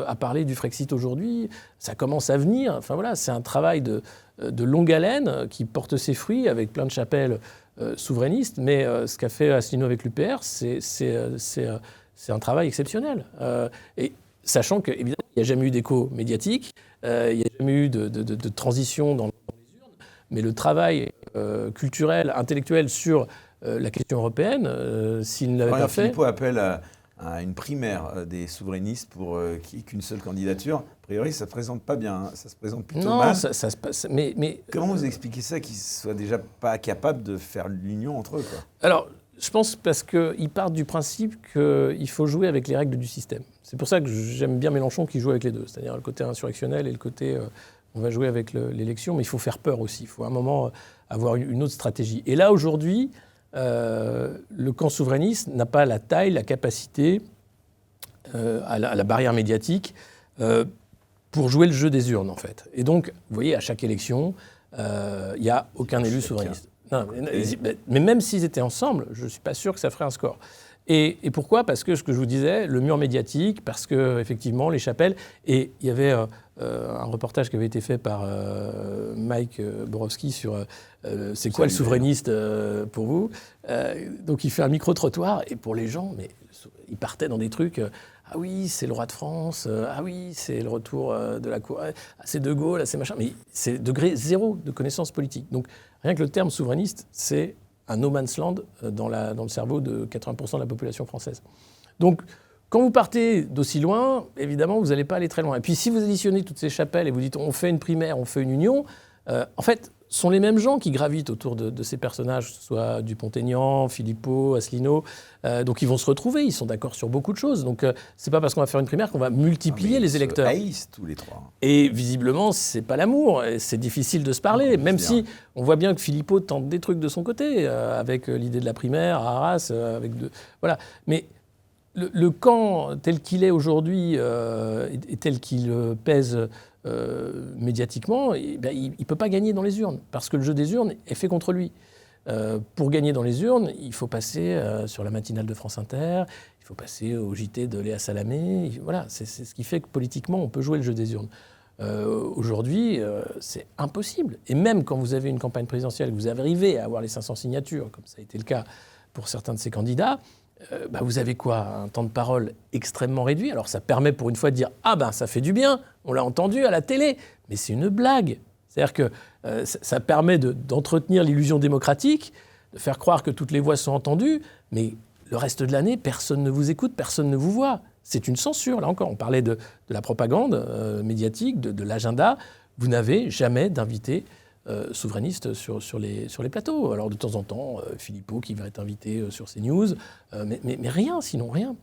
à parler du Frexit aujourd'hui. Ça commence à venir. Enfin voilà, c'est un travail de longue haleine qui porte ses fruits avec plein de chapelles souverainistes. Mais ce qu'a fait Asselineau avec l'UPR, c'est un travail exceptionnel. Et sachant qu'évidemment, il n'y a jamais eu d'écho médiatique, il n'y a jamais eu de transition dans les urnes, mais le travail culturel, intellectuel sur la question européenne, s'il ne l'avait pas fait... Philippot appelle à une primaire des souverainistes pour qu'il n'y ait qu'une seule candidature. A priori, ça ne se présente pas bien, ça se présente plutôt mal. Non, ça se passe... Mais comment vous expliquez ça, qu'ils ne soient déjà pas capables de faire l'union entre eux, quoi ? Alors, je pense parce qu'ils partent du principe qu'il faut jouer avec les règles du système. C'est pour ça que j'aime bien Mélenchon qui joue avec les deux, c'est-à-dire le côté insurrectionnel et le côté on va jouer avec l'élection, mais il faut faire peur aussi. Il faut à un moment avoir une autre stratégie. Et là, aujourd'hui, le camp souverainiste n'a pas la taille, la capacité, à la barrière médiatique pour jouer le jeu des urnes, en fait. Et donc, vous voyez, à chaque élection, il n'y a aucun élu souverainiste. Non, mais même s'ils étaient ensemble, je ne suis pas sûr que ça ferait un score. Et pourquoi ? Parce que ce que je vous disais, le mur médiatique, parce que effectivement les chapelles, et il y avait un reportage qui avait été fait par Mike Borowski sur c'est quoi le souverainiste pour vous. Donc il fait un micro-trottoir, et pour les gens, mais ils partaient dans des trucs... ah oui, c'est le roi de France, ah oui, c'est le retour de la cour, c'est De Gaulle, c'est machin, mais c'est degré zéro de connaissance politique. Donc rien que le terme souverainiste, c'est un no man's land dans le cerveau de 80% de la population française. Donc quand vous partez d'aussi loin, évidemment, vous n'allez pas aller très loin. Et puis si vous additionnez toutes ces chapelles et vous dites on fait une primaire, on fait une union, en fait, sont les mêmes gens qui gravitent autour de ces personnages, que ce soit Dupont-Aignan, Philippot, Asselineau. Donc ils vont se retrouver, ils sont d'accord sur beaucoup de choses. Donc c'est pas parce qu'on va faire une primaire qu'on va multiplier les électeurs. Ils se haïssent tous les trois. Et visiblement, c'est pas l'amour, et c'est difficile de se parler, même si on voit bien que Philippot tente des trucs de son côté, avec l'idée de la primaire à Arras, voilà. Mais le camp tel qu'il est aujourd'hui et tel qu'il pèse médiatiquement, il ne peut pas gagner dans les urnes, parce que le jeu des urnes est fait contre lui. Pour gagner dans les urnes, il faut passer sur la matinale de France Inter, il faut passer au JT de Léa Salamé. Voilà, c'est ce qui fait que politiquement, on peut jouer le jeu des urnes. Aujourd'hui, c'est impossible. Et même quand vous avez une campagne présidentielle, que vous arrivez à avoir les 500 signatures, comme ça a été le cas pour certains de ces candidats, vous avez quoi? Un temps de parole extrêmement réduit. Alors ça permet pour une fois de dire « Ah ben ça fait du bien, on l'a entendu à la télé ». Mais c'est une blague. C'est-à-dire que ça permet d'entretenir l'illusion démocratique, de faire croire que toutes les voix sont entendues, mais le reste de l'année, personne ne vous écoute, personne ne vous voit. C'est une censure, là encore. On parlait de la propagande médiatique, de l'agenda. Vous n'avez jamais d'invité souverainiste sur les plateaux. Alors de temps en temps, Philippot qui va être invité sur CNews, mais rien, sinon rien.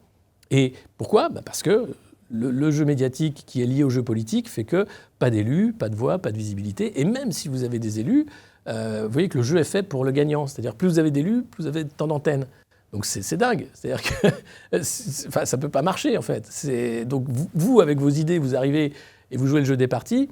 Et pourquoi? Parce que le jeu médiatique qui est lié au jeu politique fait que pas d'élus, pas de voix, pas de visibilité. Et même si vous avez des élus, vous voyez que le jeu est fait pour le gagnant. C'est-à-dire plus vous avez d'élus, plus vous avez de temps d'antenne. Donc c'est dingue. C'est-à-dire que ça ne peut pas marcher en fait. Donc vous, avec vos idées, vous arrivez et vous jouez le jeu des partis.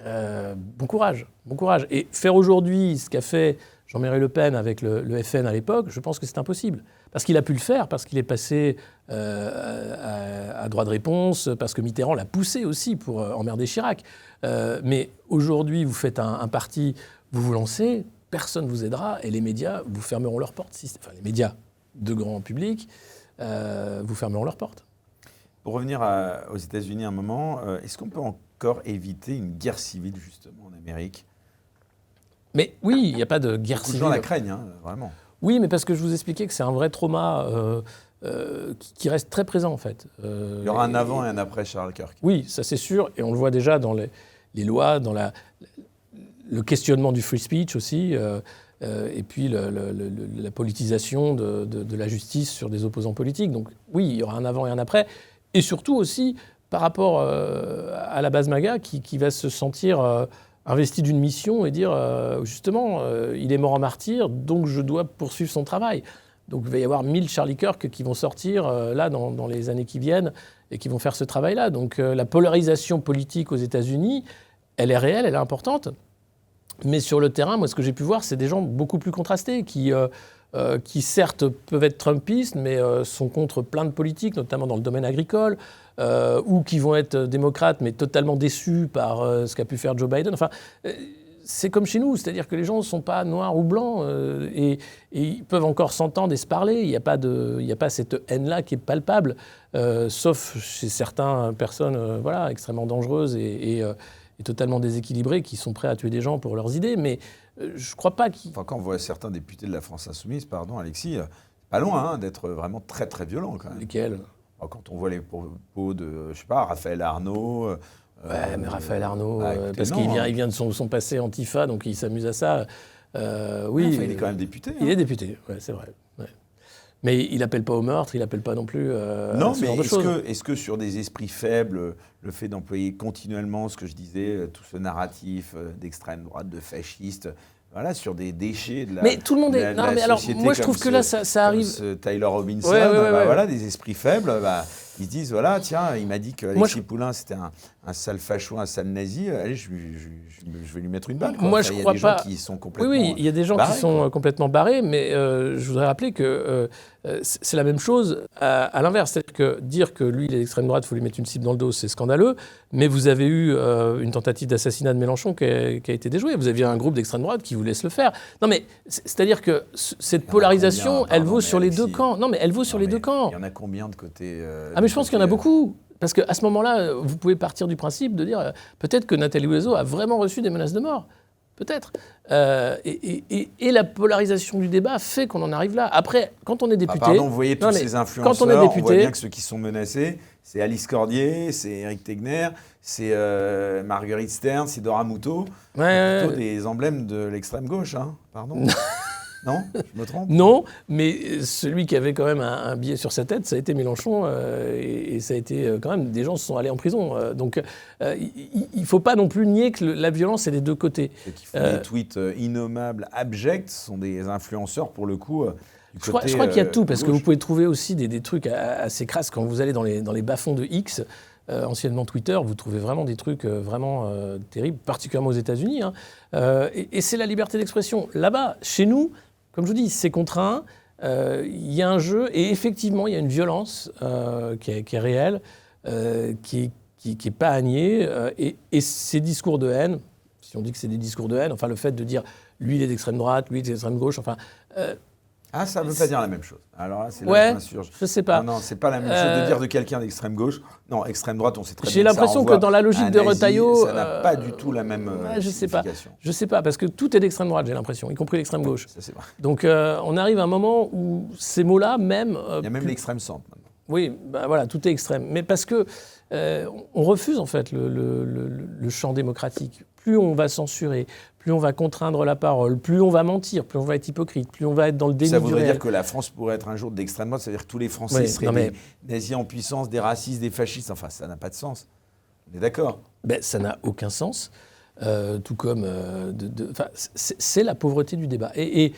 Bon courage, bon courage. Et faire aujourd'hui ce qu'a fait Jean-Marie Le Pen avec le FN à l'époque, je pense que c'est impossible. Parce qu'il a pu le faire, parce qu'il est passé à droit de réponse, parce que Mitterrand l'a poussé aussi pour emmerder Chirac. Mais aujourd'hui, vous faites un parti, vous vous lancez, personne ne vous aidera et les médias vous fermeront leurs portes. Enfin, les médias de grand public vous fermeront leurs portes. Pour revenir aux États-Unis un moment, est-ce qu'on peut encore éviter une guerre civile justement en Amérique? Mais oui, il n'y a pas de guerre civile. Beaucoup de gens la craignent, hein, vraiment. Oui, mais parce que je vous expliquais que c'est un vrai trauma qui reste très présent en fait. Il y aura un avant et un après Charles Kirk. Oui, ça c'est sûr, et on le voit déjà dans les lois, dans le questionnement du free speech aussi, et puis la politisation de la justice sur des opposants politiques. Donc oui, il y aura un avant et un après, et surtout aussi par rapport à la base MAGA qui va se sentir investi d'une mission et dire justement, il est mort en martyr, donc je dois poursuivre son travail. Donc il va y avoir 1000 Charlie Kirk qui vont sortir là dans les années qui viennent et qui vont faire ce travail-là. Donc la polarisation politique aux États-Unis, elle est réelle, elle est importante. Mais sur le terrain, moi ce que j'ai pu voir, c'est des gens beaucoup plus contrastés qui certes peuvent être trumpistes, mais sont contre plein de politiques, notamment dans le domaine agricole, ou qui vont être démocrates, mais totalement déçus par ce qu'a pu faire Joe Biden. Enfin, c'est comme chez nous, c'est-à-dire que les gens ne sont pas noirs ou blancs, et ils peuvent encore s'entendre et se parler. Il n'y a pas cette haine-là qui est palpable, sauf chez certaines personnes extrêmement dangereuses et totalement déséquilibrées, qui sont prêts à tuer des gens pour leurs idées. Mais je ne crois pas qu'ils... Enfin, quand on voit certains députés de la France Insoumise, pardon Alexis, pas loin d'être vraiment très très violents quand même. Lesquels ? Quand on voit les propos de, je sais pas, Raphaël Arnaud... Ouais, mais Raphaël Arnaud, parce qu'il vient de son passé Antifa, donc il s'amuse à ça. Oui, enfin, il est quand même député. Il est député, ouais, c'est vrai. Ouais. Mais il n'appelle pas au meurtre, il n'appelle pas non plus non, ce mais genre de choses. Est-ce que sur des esprits faibles, le fait d'employer continuellement ce que je disais, tout ce narratif d'extrême droite, de fasciste, voilà, sur des déchets de la Mais tout le monde est... Non, mais alors, moi je trouve que là, ça arrive... Tyler Robinson, ouais. des esprits faibles, ils se disent, voilà, tiens, il m'a dit qu'Alexis Poulain, c'était un sale facho, un sale nazi, allez, je vais lui mettre une balle. Moi, je crois pas... Il y a des gens qui sont complètement Oui, il y a des gens barrés, qui sont complètement barrés, mais je voudrais rappeler que c'est la même chose à l'inverse. C'est-à-dire que dire que lui, il est d'extrême droite, il faut lui mettre une cible dans le dos, c'est scandaleux, mais vous avez eu une tentative d'assassinat de Mélenchon qui a été déjouée. Vous aviez un groupe d'extrême droite qui vous laisse le faire. Non, mais c'est-à-dire que cette polarisation, elle vaut sur les deux camps. Non, mais elle vaut sur les deux camps. Il y en a combien de côté Ah, mais je pense qu'il y en a beaucoup. Parce qu'à ce moment-là, vous pouvez partir du principe de dire peut-être que Nathalie Loiseau a vraiment reçu des menaces de mort. Peut-être. Et la polarisation du débat fait qu'on en arrive là. Après, quand on est député... pardon, vous voyez tous ces influenceurs, quand on est député, on voit bien que ceux qui sont menacés, c'est Alice Cordier, c'est Éric Tegner, c'est Marguerite Stern, c'est Dora Muto. Ouais, plutôt des emblèmes de l'extrême gauche, hein. Pardon. Non, je me trompe? Non, mais celui qui avait quand même un billet sur sa tête, ça a été Mélenchon, et ça a été quand même, des gens se sont allés en prison. Donc il ne faut pas non plus nier que la violence est des deux côtés. Ceux qui font des tweets innommables, abjects, sont des influenceurs pour le coup Je crois qu'il y a tout, parce que vous pouvez trouver aussi des trucs assez crasses. Quand vous allez dans les bas-fonds de X, anciennement Twitter, vous trouvez vraiment des trucs vraiment terribles, particulièrement aux États-Unis. Hein. Et c'est la liberté d'expression. Là-bas, chez nous, comme je vous dis, c'est contraint. Il y a un jeu, et effectivement, il y a une violence qui est réelle, qui est pas à nier. Et ces discours de haine, si on dit que c'est des discours de haine, enfin le fait de dire lui il est d'extrême droite, lui il est d'extrême gauche, enfin... ça ne veut pas dire la même chose. Alors là, c'est là ouais, que je m'insurge. Je sais pas. Non, c'est pas la même chose de dire de quelqu'un d'extrême gauche. Non, extrême droite, on sait très bien. J'ai l'impression que dans la logique de Retailleau, ça n'a pas du tout la même je sais pas. signification. Je sais pas, parce que tout est d'extrême droite, j'ai l'impression, y compris l'extrême gauche. Ça, c'est vrai. Donc on arrive à un moment où ces mots-là, même... Il y a même l'extrême centre maintenant. Oui, bah voilà, tout est extrême. Mais parce que on refuse en fait le champ démocratique. Plus on va censurer, plus on va contraindre la parole, plus on va mentir, plus on va être hypocrite, plus on va être dans le déni du réel. Ça voudrait dire que la France pourrait être un jour d'extrême droite, c'est-à-dire que tous les Français seraient des nazis en puissance, des racistes, des fascistes. Enfin, ça n'a pas de sens. On est d'accord ? Ben, ça n'a aucun sens. Tout comme... c'est la pauvreté du débat. Et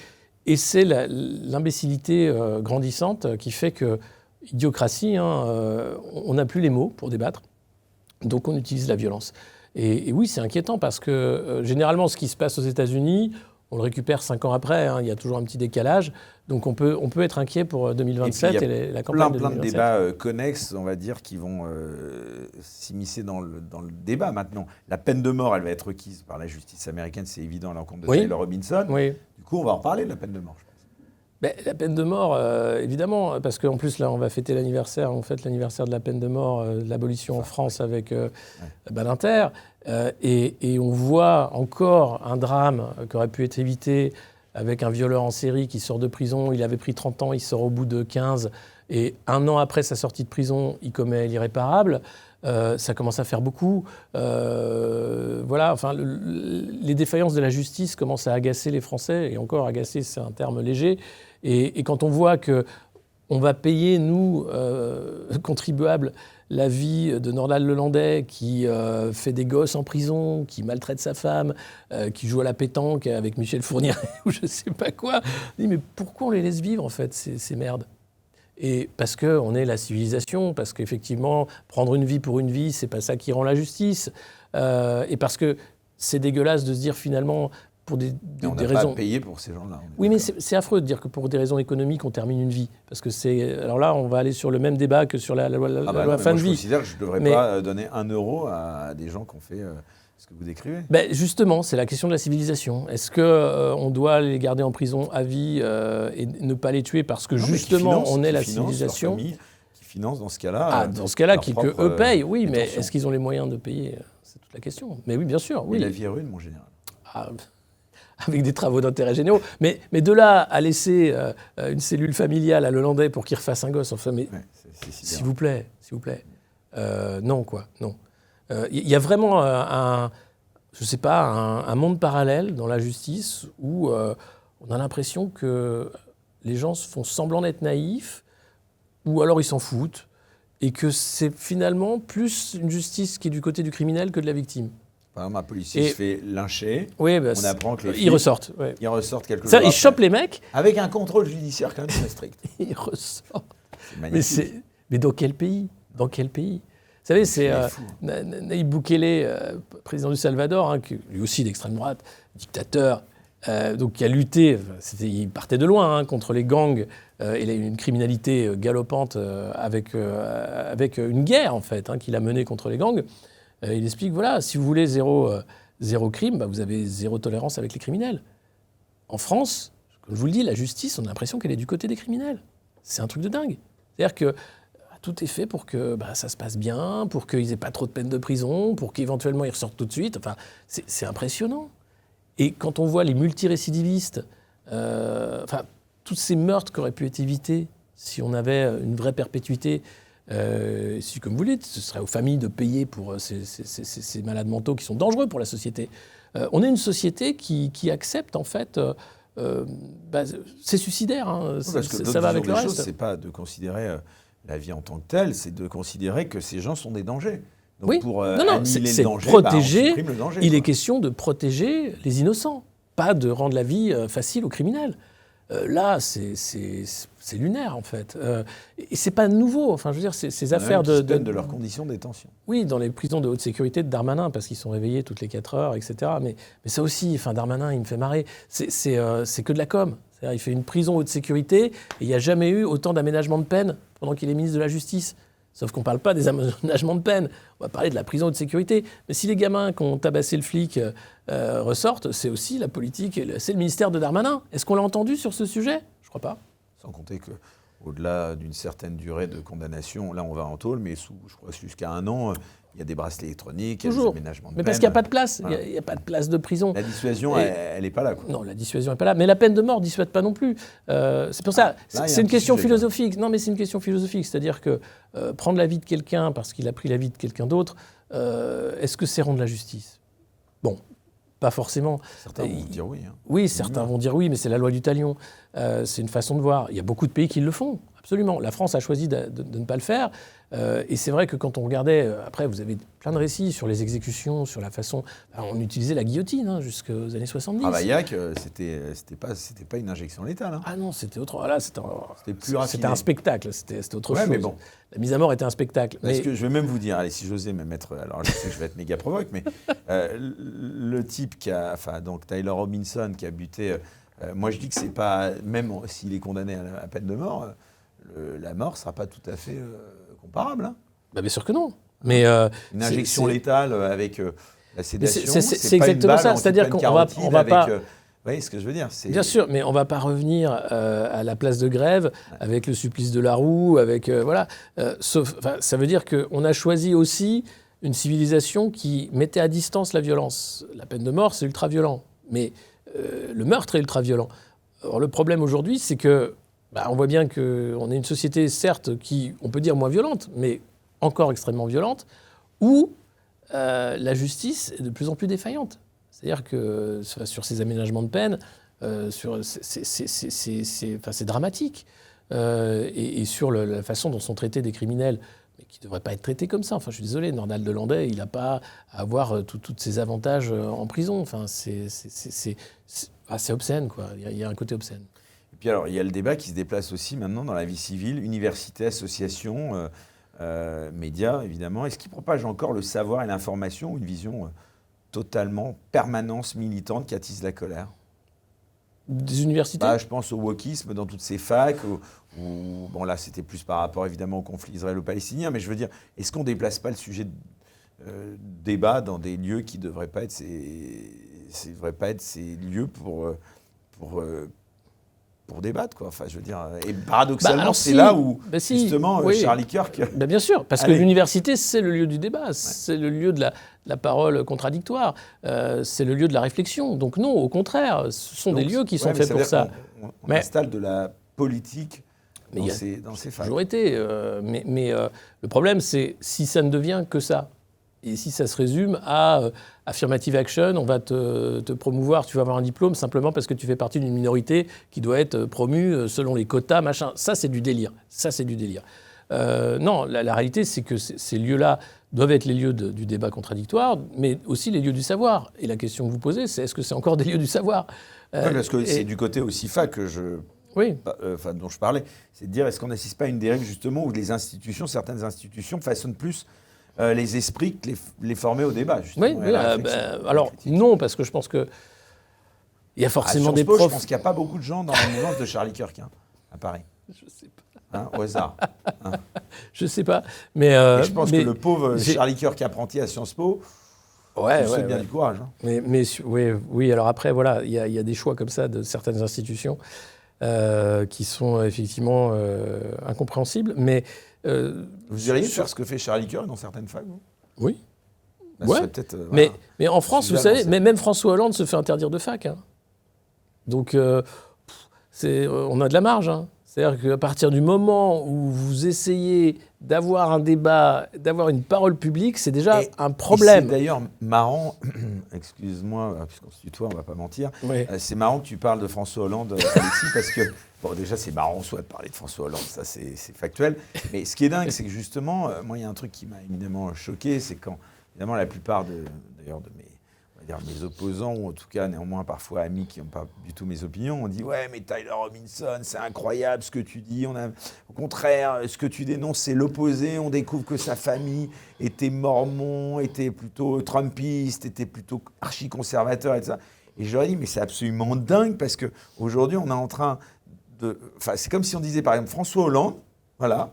c'est l'imbécilité grandissante qui fait que idiocratie, on n'a plus les mots pour débattre, donc on utilise la violence. Et oui, c'est inquiétant parce que généralement, ce qui se passe aux États-Unis, on le récupère 5 ans après, il y a toujours un petit décalage, donc on peut être inquiet pour 2027 et la campagne de 2027. Plein de débats connexes, on va dire, qui vont s'immiscer dans le débat maintenant. La peine de mort, elle va être requise par la justice américaine, c'est évident à l'encontre de Taylor Robinson. Oui. Du coup, on va en reparler de la peine de mort, je pense. Ben, la peine de mort, évidemment, parce qu'en plus, là, on va fêter l'anniversaire, on fête l'anniversaire de la peine de mort, de l'abolition en France avec Badinter, et on voit encore un drame qui aurait pu être évité avec un violeur en série qui sort de prison, il avait pris 30 ans, il sort au bout de 15, et 1 an après sa sortie de prison, il commet l'irréparable. Ça commence à faire beaucoup. Voilà, enfin, les défaillances de la justice commencent à agacer les Français, et encore agacer, c'est un terme léger. Et quand on voit qu'on va payer, nous, contribuables, la vie de Nordal Lelandais qui fait des gosses en prison, qui maltraite sa femme, qui joue à la pétanque avec Michel Fournier ou je ne sais pas quoi, on dit mais pourquoi on les laisse vivre en fait, ces merdes ? Et parce qu'on est la civilisation, parce qu'effectivement, prendre une vie pour une vie, c'est pas ça qui rend la justice. Et parce que c'est dégueulasse de se dire finalement, pour des on n'a raisons... pas payé pour ces gens-là. Oui, mais c'est affreux de dire que pour des raisons économiques, on termine une vie. Parce que c'est... Alors là, on va aller sur le même débat que sur la loi fin de vie. Je considère que je ne devrais pas donner 1 euro à des gens qui ont fait ce que vous décrivez. Ben justement, c'est la question de la civilisation. Est-ce qu'on doit les garder en prison à vie et ne pas les tuer parce que justement, on est la civilisation qui finance dans ce cas-là. Dans ce cas-là, qu'eux payent, oui, mais est-ce qu'ils ont les moyens de payer ? C'est toute la question. Mais oui, bien sûr. Oui. Et la vie est rude, mon général. Avec des travaux d'intérêt généraux. Mais de là à laisser une cellule familiale à Lelandais pour qu'il refasse un gosse, enfin, mais s'il vous plaît. Non, quoi, non. Il y a vraiment je sais pas, un monde parallèle dans la justice où on a l'impression que les gens font semblant d'être naïfs ou alors ils s'en foutent et que c'est finalement plus une justice qui est du côté du criminel que de la victime. Par exemple, un policier se fait lyncher, oui, on apprend que les flics... Ils ressortent. Ouais. Ils ressortent quelques jours après. Ils chopent les mecs. Avec un contrôle judiciaire quand même très strict. Ils ressortent. C'est magnifique. Mais dans quel pays ? Dans quel pays ? Vous savez, c'est Nayib Bukele, président du Salvador, lui aussi d'extrême droite, dictateur, donc qui a lutté, il partait de loin contre les gangs et une criminalité galopante avec une guerre en fait qu'il a menée contre les gangs. Il explique, voilà, si vous voulez zéro crime, vous avez zéro tolérance avec les criminels. En France, comme je vous le dis, la justice, on a l'impression qu'elle est du côté des criminels. C'est un truc de dingue. C'est-à-dire que tout est fait pour que ça se passe bien, pour qu'ils n'aient pas trop de peine de prison, pour qu'éventuellement ils ressortent tout de suite. Enfin, c'est impressionnant. Et quand on voit les multirécidivistes, tous ces meurtres qui auraient pu être évités si on avait une vraie perpétuité, si, comme vous le dites, ce serait aux familles de payer pour ces malades mentaux qui sont dangereux pour la société. On est une société qui accepte, en fait, c'est suicidaire. Parce que ça va avec le reste. C'est pas de considérer la vie en tant que telle, c'est de considérer que ces gens sont des dangers. Donc oui, pour c'est le danger, protéger. On supprime le danger. Il est question de protéger les innocents, pas de rendre la vie facile aux criminels. Là, c'est lunaire, en fait. Et c'est pas nouveau. Enfin, je veux dire, ces affaires de leurs conditions de détention. Oui, dans les prisons de haute sécurité de Darmanin, parce qu'ils sont réveillés toutes les 4 heures, etc. Mais ça aussi, enfin, Darmanin, il me fait marrer. C'est que de la com. C'est-à-dire, il fait une prison haute sécurité et il n'y a jamais eu autant d'aménagements de peine pendant qu'il est ministre de la Justice. Sauf qu'on ne parle pas des aménagements de peine. On va parler de la prison haute sécurité. Mais si les gamins qui ont tabassé le flic ressortent, c'est aussi la politique, c'est le ministère de Darmanin. Est-ce qu'on l'a entendu sur ce sujet? Je ne crois pas. Sans compter qu'au-delà d'une certaine durée de condamnation, là on va en tôle, mais je crois jusqu'à 1 an, il y a des bracelets électroniques, il y a des aménagements de peine. Mais parce qu'il n'y a pas de place. Voilà. Il n'y a pas de place de prison. La dissuasion, elle n'est pas là, quoi. Non, la dissuasion n'est pas là. Mais la peine de mort ne dissuade pas non plus. C'est pour ça, c'est une question philosophique. Non, mais c'est une question philosophique. C'est-à-dire que prendre la vie de quelqu'un parce qu'il a pris la vie de quelqu'un d'autre, est-ce que c'est rendre la justice? Bon, pas forcément. Certains vont dire oui. Hein. Oui, certains vont dire oui, mais c'est la loi du talion. C'est une façon de voir. Il y a beaucoup de pays qui le font. Absolument. La France a choisi de ne pas le faire. Et c'est vrai que quand on regardait, après vous avez plein de récits sur les exécutions, sur la façon... on utilisait la guillotine jusqu'aux années 70. Ravaillac, c'était pas une injection létale. Hein. Ah non, c'était autre... Là, c'était plus raffiné. C'était un spectacle, c'était autre chose. Mais bon. La mise à mort était un spectacle. Parce que je vais même vous dire, allez, si j'osais me mettre... Alors je sais que je vais être méga provoque, mais le type donc Tyler Robinson qui a buté... moi je dis que c'est pas... Même s'il est condamné à la peine de mort, la mort ne sera pas tout à fait... comparable. Hein. Bien sûr que non. Mais une injection létale avec la sédation, c'est exactement ça. C'est-à-dire qu'on va pas... vous voyez ce que je veux dire? Bien sûr, mais on ne va pas revenir à la place de Grève avec le supplice de la roue, avec voilà. Ça veut dire qu'on a choisi aussi une civilisation qui mettait à distance la violence. La peine de mort, c'est ultra violent, mais le meurtre est ultra violent. Or, le problème aujourd'hui, c'est que on voit bien qu'on est une société, certes, qui, on peut dire, moins violente, mais encore extrêmement violente, où la justice est de plus en plus défaillante. C'est-à-dire que sur ces aménagements de peine, c'est dramatique. Et sur la façon dont sont traités des criminels, mais qui ne devraient pas être traités comme ça. Enfin, je suis désolé, Nornald Delandais, il n'a pas à avoir tous ces avantages en prison. Enfin, c'est obscène, quoi. Il y a un côté obscène. Et puis alors, il y a le débat qui se déplace aussi maintenant dans la vie civile, université, association, médias, évidemment. Est-ce qu'il propage encore le savoir et l'information ou une vision totalement permanence militante qui attise la colère? Des universités? Je pense au wokisme dans toutes ces facs, où bon là c'était plus par rapport évidemment au conflit israélo-palestinien, mais je veux dire, est-ce qu'on ne déplace pas le sujet de débat dans des lieux qui ne devraient pas être ces lieux pour débattre, quoi. Enfin, je veux dire, et paradoxalement, c'est là où, justement, Charlie Kirk... bien sûr, parce que l'université, c'est le lieu du débat, c'est le lieu de la parole contradictoire, c'est le lieu de la réflexion. Donc non, au contraire, ce sont des lieux qui sont faits pour ça. On installe de la politique dans ces facs. Ça a toujours été. Mais le problème, c'est si ça ne devient que ça. Et si ça se résume à affirmative action, on va te promouvoir, tu vas avoir un diplôme simplement parce que tu fais partie d'une minorité qui doit être promue selon les quotas, machin. Ça, c'est du délire. Non, la réalité, c'est que ces lieux-là doivent être les lieux du débat contradictoire, mais aussi les lieux du savoir. Et la question que vous posez, c'est est-ce que c'est encore des lieux du savoir? Oui, parce que c'est du côté aussi fac que dont je parlais. C'est de dire, est-ce qu'on n'assiste pas à une dérive, justement, où certaines institutions façonnent plus les esprits que les former au débat, justement. Oui, alors non, parce que je pense qu'il y a forcément des profs... Je pense qu'il n'y a pas beaucoup de gens dans la mouvance de Charlie Kirk, à Paris. Je sais pas. Au hasard. Je sais pas, mais... je pense que le pauvre Charlie Kirk, apprenti à Sciences Po, c'est bien du courage. Hein. Oui, alors après, voilà, il y a des choix comme ça de certaines institutions qui sont effectivement incompréhensibles, mais... vous iriez faire ce que fait Charlie Kirk dans certaines facs, vous? Oui. Peut-être, mais en France, vous savez, même François Hollande se fait interdire de fac. Hein. Donc, on a de la marge. Hein. C'est-à-dire qu'à partir du moment où vous essayez d'avoir un débat, d'avoir une parole publique, c'est déjà un problème. C'est d'ailleurs marrant, excuse-moi, puisqu'on se tutoie, on ne va pas mentir, c'est marrant que tu parles de François Hollande, Alexis, parce que, bon, déjà, c'est marrant en soi de parler de François Hollande, ça c'est factuel, mais ce qui est dingue, c'est que justement, moi, il y a un truc qui m'a évidemment choqué, c'est quand, évidemment, la plupart de mes dire, mes opposants, ou en tout cas néanmoins parfois amis qui n'ont pas du tout mes opinions, on dit « Ouais, mais Tyler Robinson, c'est incroyable ce que tu dis. Au contraire, ce que tu dénonces, c'est l'opposé. On découvre que sa famille était mormon, était plutôt trumpiste, était plutôt archi-conservateur, etc. » Et je leur ai dit « Mais c'est absolument dingue parce qu'aujourd'hui, on est en train de... » Enfin, c'est comme si on disait par exemple François Hollande, voilà,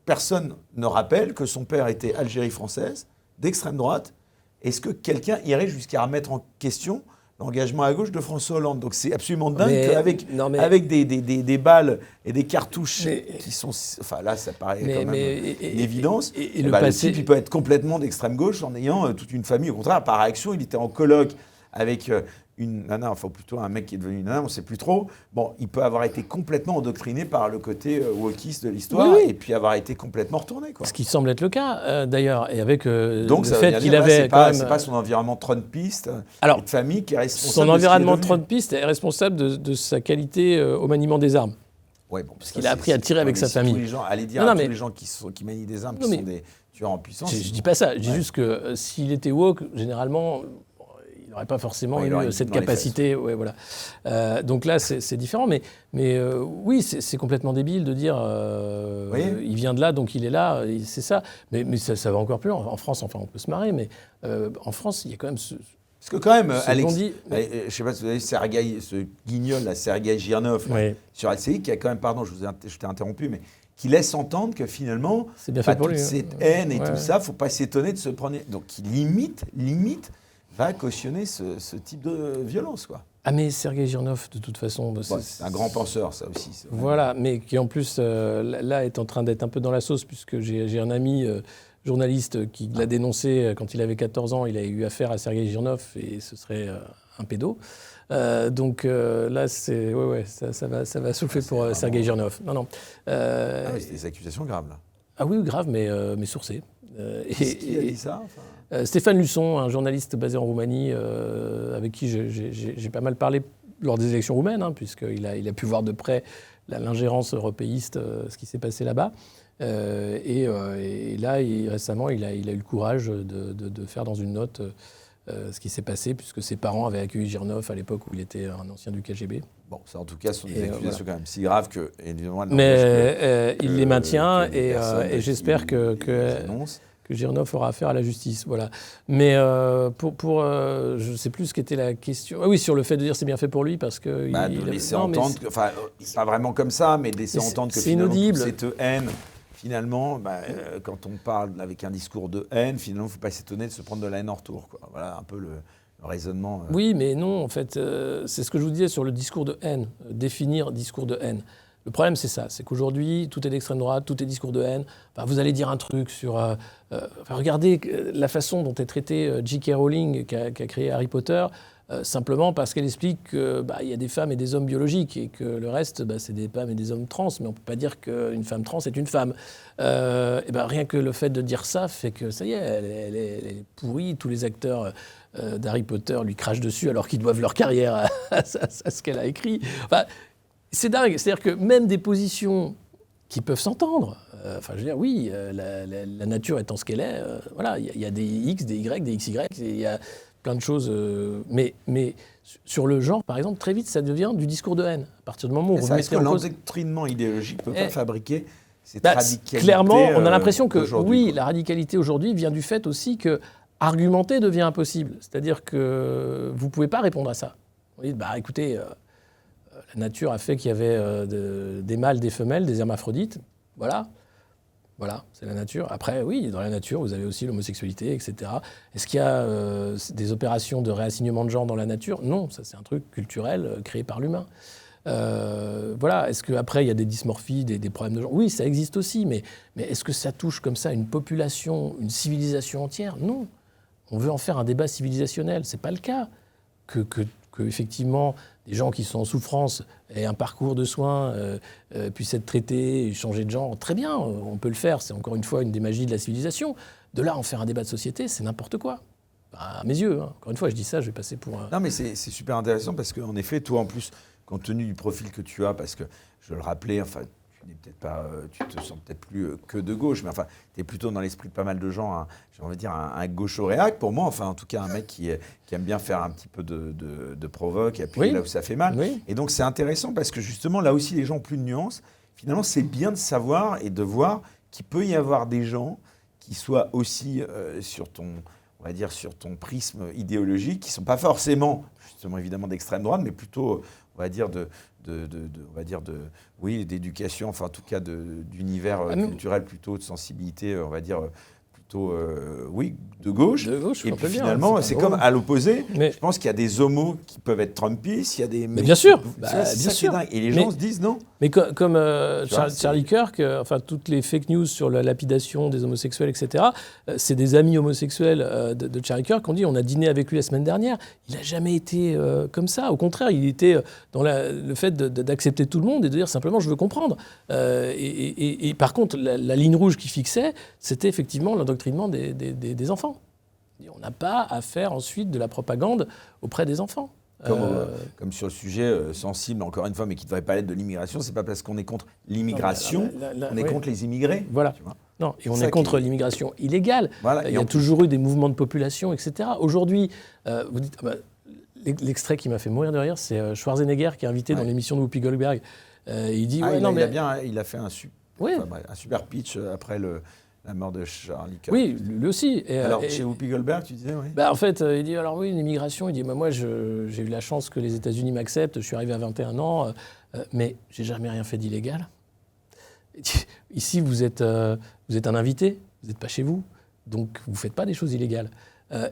personne ne rappelle que son père était Algérie française, d'extrême droite. Est-ce que quelqu'un irait jusqu'à remettre en question l'engagement à gauche de François Hollande? Donc c'est absolument dingue qu'avec avec des balles et des cartouches qui sont... Enfin là, ça paraît quand même une évidence. Et le type, il peut être complètement d'extrême gauche en ayant toute une famille. Au contraire, par réaction, il était en colloque avec une nana, enfin plutôt un mec qui est devenu une nana, on ne sait plus trop. Bon, il peut avoir été complètement endoctriné par le côté wokiste de l'histoire et puis avoir été complètement retourné, quoi. Ce qui semble être le cas, d'ailleurs, et avec donc, le fait qu'il avait c'est pas son environnement trumpiste et de famille qui est responsable. Son environnement trumpiste est responsable de sa qualité au maniement des armes. Ouais, bon, parce qu'il a appris à tirer avec sa famille. Tous les gens, allez dire à tous les gens qui manient des armes, qui sont des tueurs en puissance. Je dis pas ça, je dis juste que s'il était woke, généralement... il n'aurait pas forcément eu cette capacité. Ouais, voilà. Donc là, c'est différent. Mais oui, c'est complètement débile de dire il vient de là, donc il est là. C'est ça. Mais ça va encore plus loin. En France, enfin, on peut se marrer, mais en France, il y a quand même parce que quand même, Alex, je ne sais pas si vous avez ce guignol, là, Sergueï Girnov, sur LCI, qui a quand même, pardon, je t'ai interrompu, mais qui laisse entendre que finalement, c'est bien fait pour toute lui, cette haine et tout ça, il ne faut pas s'étonner de se prendre... Donc il limite va cautionner ce type de violence, quoi. Ah mais Sergueï Girnov, de toute façon... c'est un grand penseur, ça aussi. Voilà, mais qui en plus, là, est en train d'être un peu dans la sauce, puisque j'ai un ami journaliste qui l'a dénoncé quand il avait 14 ans. Il a eu affaire à Sergueï Girnov, et ce serait un pédo. Donc là, ça va souffler pour Sergueï Girnov. Non. c'est des accusations graves, là. Ah oui, grave, mais sourcées. Qui a dit ça, Stéphane Luçon, un journaliste basé en Roumanie, avec qui j'ai pas mal parlé lors des élections roumaines, puisqu'il a pu voir de près l'ingérence européiste, ce qui s'est passé là-bas. Et là, récemment, il a eu le courage de faire dans une note ce qui s'est passé, puisque ses parents avaient accueilli Girnov à l'époque où il était un ancien du KGB. Bon, ça en tout cas, ce sont des accusations quand même si graves que, évidemment... Mais il les maintient, et j'espère que Girnov aura affaire à la justice, voilà. Mais je ne sais plus ce qu'était la question. Ah oui, sur le fait de dire c'est bien fait pour lui, parce que... de laisser entendre, enfin, pas vraiment comme ça, mais de laisser entendre que finalement, cette haine, finalement, quand on parle avec un discours de haine, finalement, il ne faut pas s'étonner de se prendre de la haine en retour, quoi. Voilà un peu le raisonnement. Oui, mais non, en fait, c'est ce que je vous disais sur le discours de haine, définir discours de haine. Le problème, c'est ça, c'est qu'aujourd'hui, tout est d'extrême droite, tout est discours de haine. Enfin, vous allez dire un truc sur... regardez la façon dont est traité J.K. Rowling, qui a créé Harry Potter, simplement parce qu'elle explique qu'il y a des femmes et des hommes biologiques, et que le reste, c'est des femmes et des hommes trans, mais on ne peut pas dire qu'une femme trans est une femme. Rien que le fait de dire ça fait que, ça y est, elle est pourrie. Tous les acteurs d'Harry Potter lui crachent dessus alors qu'ils doivent leur carrière à ce qu'elle a écrit. Enfin, c'est dingue, c'est-à-dire que même des positions qui peuvent s'entendre, je veux dire, oui, la nature étant ce qu'elle est, voilà, il y a des X, des Y, des XY, il y a plein de choses, mais sur le genre, par exemple, très vite, ça devient du discours de haine. À partir du moment où vous mettez en cause... L'endoctrinement idéologique ne peut pas fabriquer cette radicalité. Clairement, on a l'impression que, oui, la radicalité aujourd'hui vient du fait aussi que argumenter devient impossible. C'est-à-dire que vous ne pouvez pas répondre à ça. Vous dites, écoutez... la nature a fait qu'il y avait des mâles, des femelles, des hermaphrodites. Voilà, c'est la nature. Après, oui, dans la nature, vous avez aussi l'homosexualité, etc. Est-ce qu'il y a des opérations de réassignement de genre dans la nature ? Non, ça c'est un truc culturel créé par l'humain. Voilà. Est-ce qu'après, il y a des dysmorphies, des problèmes de genre ? Oui, ça existe aussi, mais est-ce que ça touche comme ça une population, une civilisation entière ? Non. On veut en faire un débat civilisationnel. Ce n'est pas le cas. Que effectivement, des gens qui sont en souffrance aient un parcours de soins, puissent être traités, changer de genre, très bien, on peut le faire. C'est encore une fois une des magies de la civilisation. De là, en faire un débat de société, c'est n'importe quoi. À mes yeux, Encore une fois, je dis ça, je vais passer pour un... Non, mais c'est super intéressant parce qu'en effet, toi, en plus, compte tenu du profil que tu as, parce que, je le rappelais, enfin, n'es peut-être pas, tu te sens peut-être plus que de gauche, mais enfin, tu es plutôt dans l'esprit de pas mal de gens, j'ai envie de dire un gaucho-réac pour moi, enfin en tout cas un mec qui aime bien faire un petit peu de provoque et appuyer là où ça fait mal. Oui. Et donc c'est intéressant parce que justement là aussi les gens ont plus de nuances. Finalement c'est bien de savoir et de voir qu'il peut y avoir des gens qui soient aussi sur ton prisme idéologique, qui ne sont pas forcément, justement évidemment d'extrême droite, mais plutôt, on va dire, d'éducation, enfin en tout cas d'univers culturel, plutôt de sensibilité, on va dire, plutôt, de gauche. De gauche, et on puis peut le dire, finalement, hein, c'est pas comme drôle. à l'opposé, Mais- je pense qu'il y a des homos qui peuvent être Trumpistes, il y a des... Mais bien sûr, Tu bah, vois, c'est bien ça qui est sûr. dingue. Et les Mais- gens se disent non. Mais comme Tu vois, Charlie Kirk, enfin toutes les fake news sur la lapidation des homosexuels, etc., c'est des amis homosexuels de Charlie Kirk qui ont dit on a dîné avec lui la semaine dernière. Il n'a jamais été comme ça. Au contraire, il était dans le fait d'accepter tout le monde et de dire simplement je veux comprendre. Et par contre, la ligne rouge qu'il fixait, c'était effectivement l'endoctrinement des enfants. On n'a pas à faire ensuite de la propagande auprès des enfants. Comme sur le sujet sensible, encore une fois, mais qui ne devrait pas être de l'immigration, c'est pas parce qu'on est contre l'immigration qu'on est oui. contre les immigrés. Voilà. Tu vois. Non, et on C'est ça est contre qui- l'immigration illégale. Voilà, Il et y en a plus- toujours eu des mouvements de population, etc. Aujourd'hui, vous dites, l'extrait qui m'a fait mourir de rire, c'est Schwarzenegger qui est invité dans l'émission de Whoopi Goldberg. Il dit, il a fait un super pitch après la mort de Charlie Kirk. oui, lui aussi. Alors, chez Whoopi Goldberg, tu disais, oui. En fait, il dit, alors oui, l'immigration, il dit, moi, j'ai eu la chance que les États-Unis m'acceptent, je suis arrivé à 21 ans, mais j'ai jamais rien fait d'illégal. Ici, vous êtes un invité, vous n'êtes pas chez vous, donc vous ne faites pas des choses illégales.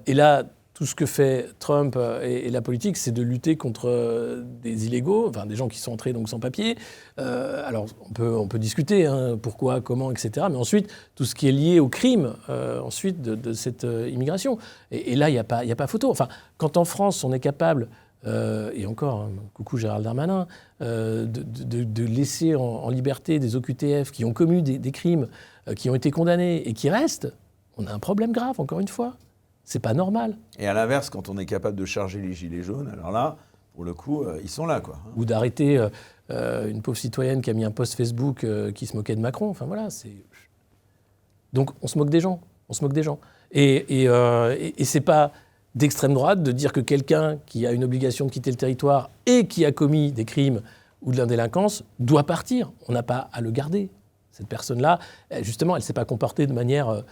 Et là, tout ce que fait Trump et la politique, c'est de lutter contre des illégaux, enfin des gens qui sont entrés donc sans papier. Alors on peut discuter pourquoi, comment, etc. Mais ensuite, tout ce qui est lié au crime, ensuite de cette immigration. Et là, il n'y a pas photo. Enfin, quand en France, on est capable, et encore, coucou Gérald Darmanin, de laisser en liberté des OQTF qui ont commis des crimes, qui ont été condamnés et qui restent, on a un problème grave, encore une fois. C'est pas normal. Et à l'inverse, quand on est capable de charger les gilets jaunes, alors là, pour le coup, ils sont là, quoi. Ou d'arrêter une pauvre citoyenne qui a mis un post Facebook qui se moquait de Macron. Enfin voilà, c'est... Donc on se moque des gens. On se moque des gens. Et c'est pas d'extrême droite de dire que quelqu'un qui a une obligation de quitter le territoire et qui a commis des crimes ou de l'indélinquance doit partir. On n'a pas à le garder. Cette personne-là, justement, elle ne s'est pas comportée de manière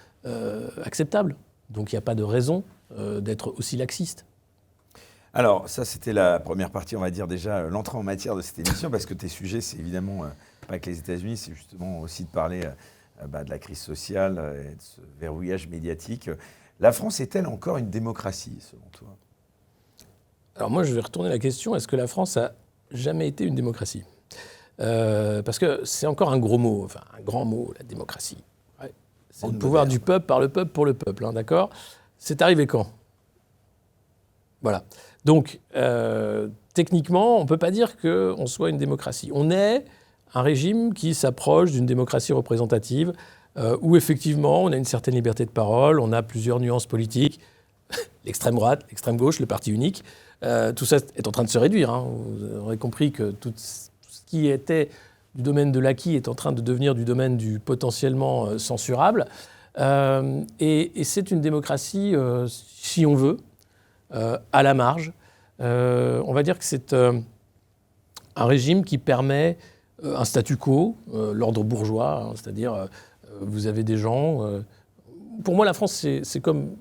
acceptable. Donc il n'y a pas de raison d'être aussi laxiste. Alors, ça, c'était la première partie, on va dire déjà l'entrée en matière de cette émission, parce que tes sujets, c'est évidemment pas que les États-Unis, c'est justement aussi de parler de la crise sociale et de ce verrouillage médiatique. La France est-elle encore une démocratie, selon toi? Alors moi, je vais retourner la question, est-ce que la France a jamais été une démocratie? Parce que c'est encore un gros mot, enfin un grand mot, la démocratie. Ouais. C'est le pouvoir du peuple, par le peuple, pour le peuple, d'accord? C'est arrivé quand? Voilà. Donc, techniquement, on ne peut pas dire qu'on soit une démocratie. On est un régime qui s'approche d'une démocratie représentative, où effectivement, on a une certaine liberté de parole, on a plusieurs nuances politiques, l'extrême droite, l'extrême gauche, le parti unique. Tout ça est en train de se réduire. Hein. Vous aurez compris que tout ce qui était du domaine de l'acquis est en train de devenir du domaine du potentiellement censurable. Et c'est une démocratie, si on veut, à la marge. On va dire que c'est un régime qui permet un statu quo, l'ordre bourgeois, hein, c'est-à-dire vous avez des gens... pour moi, la France, c'est comme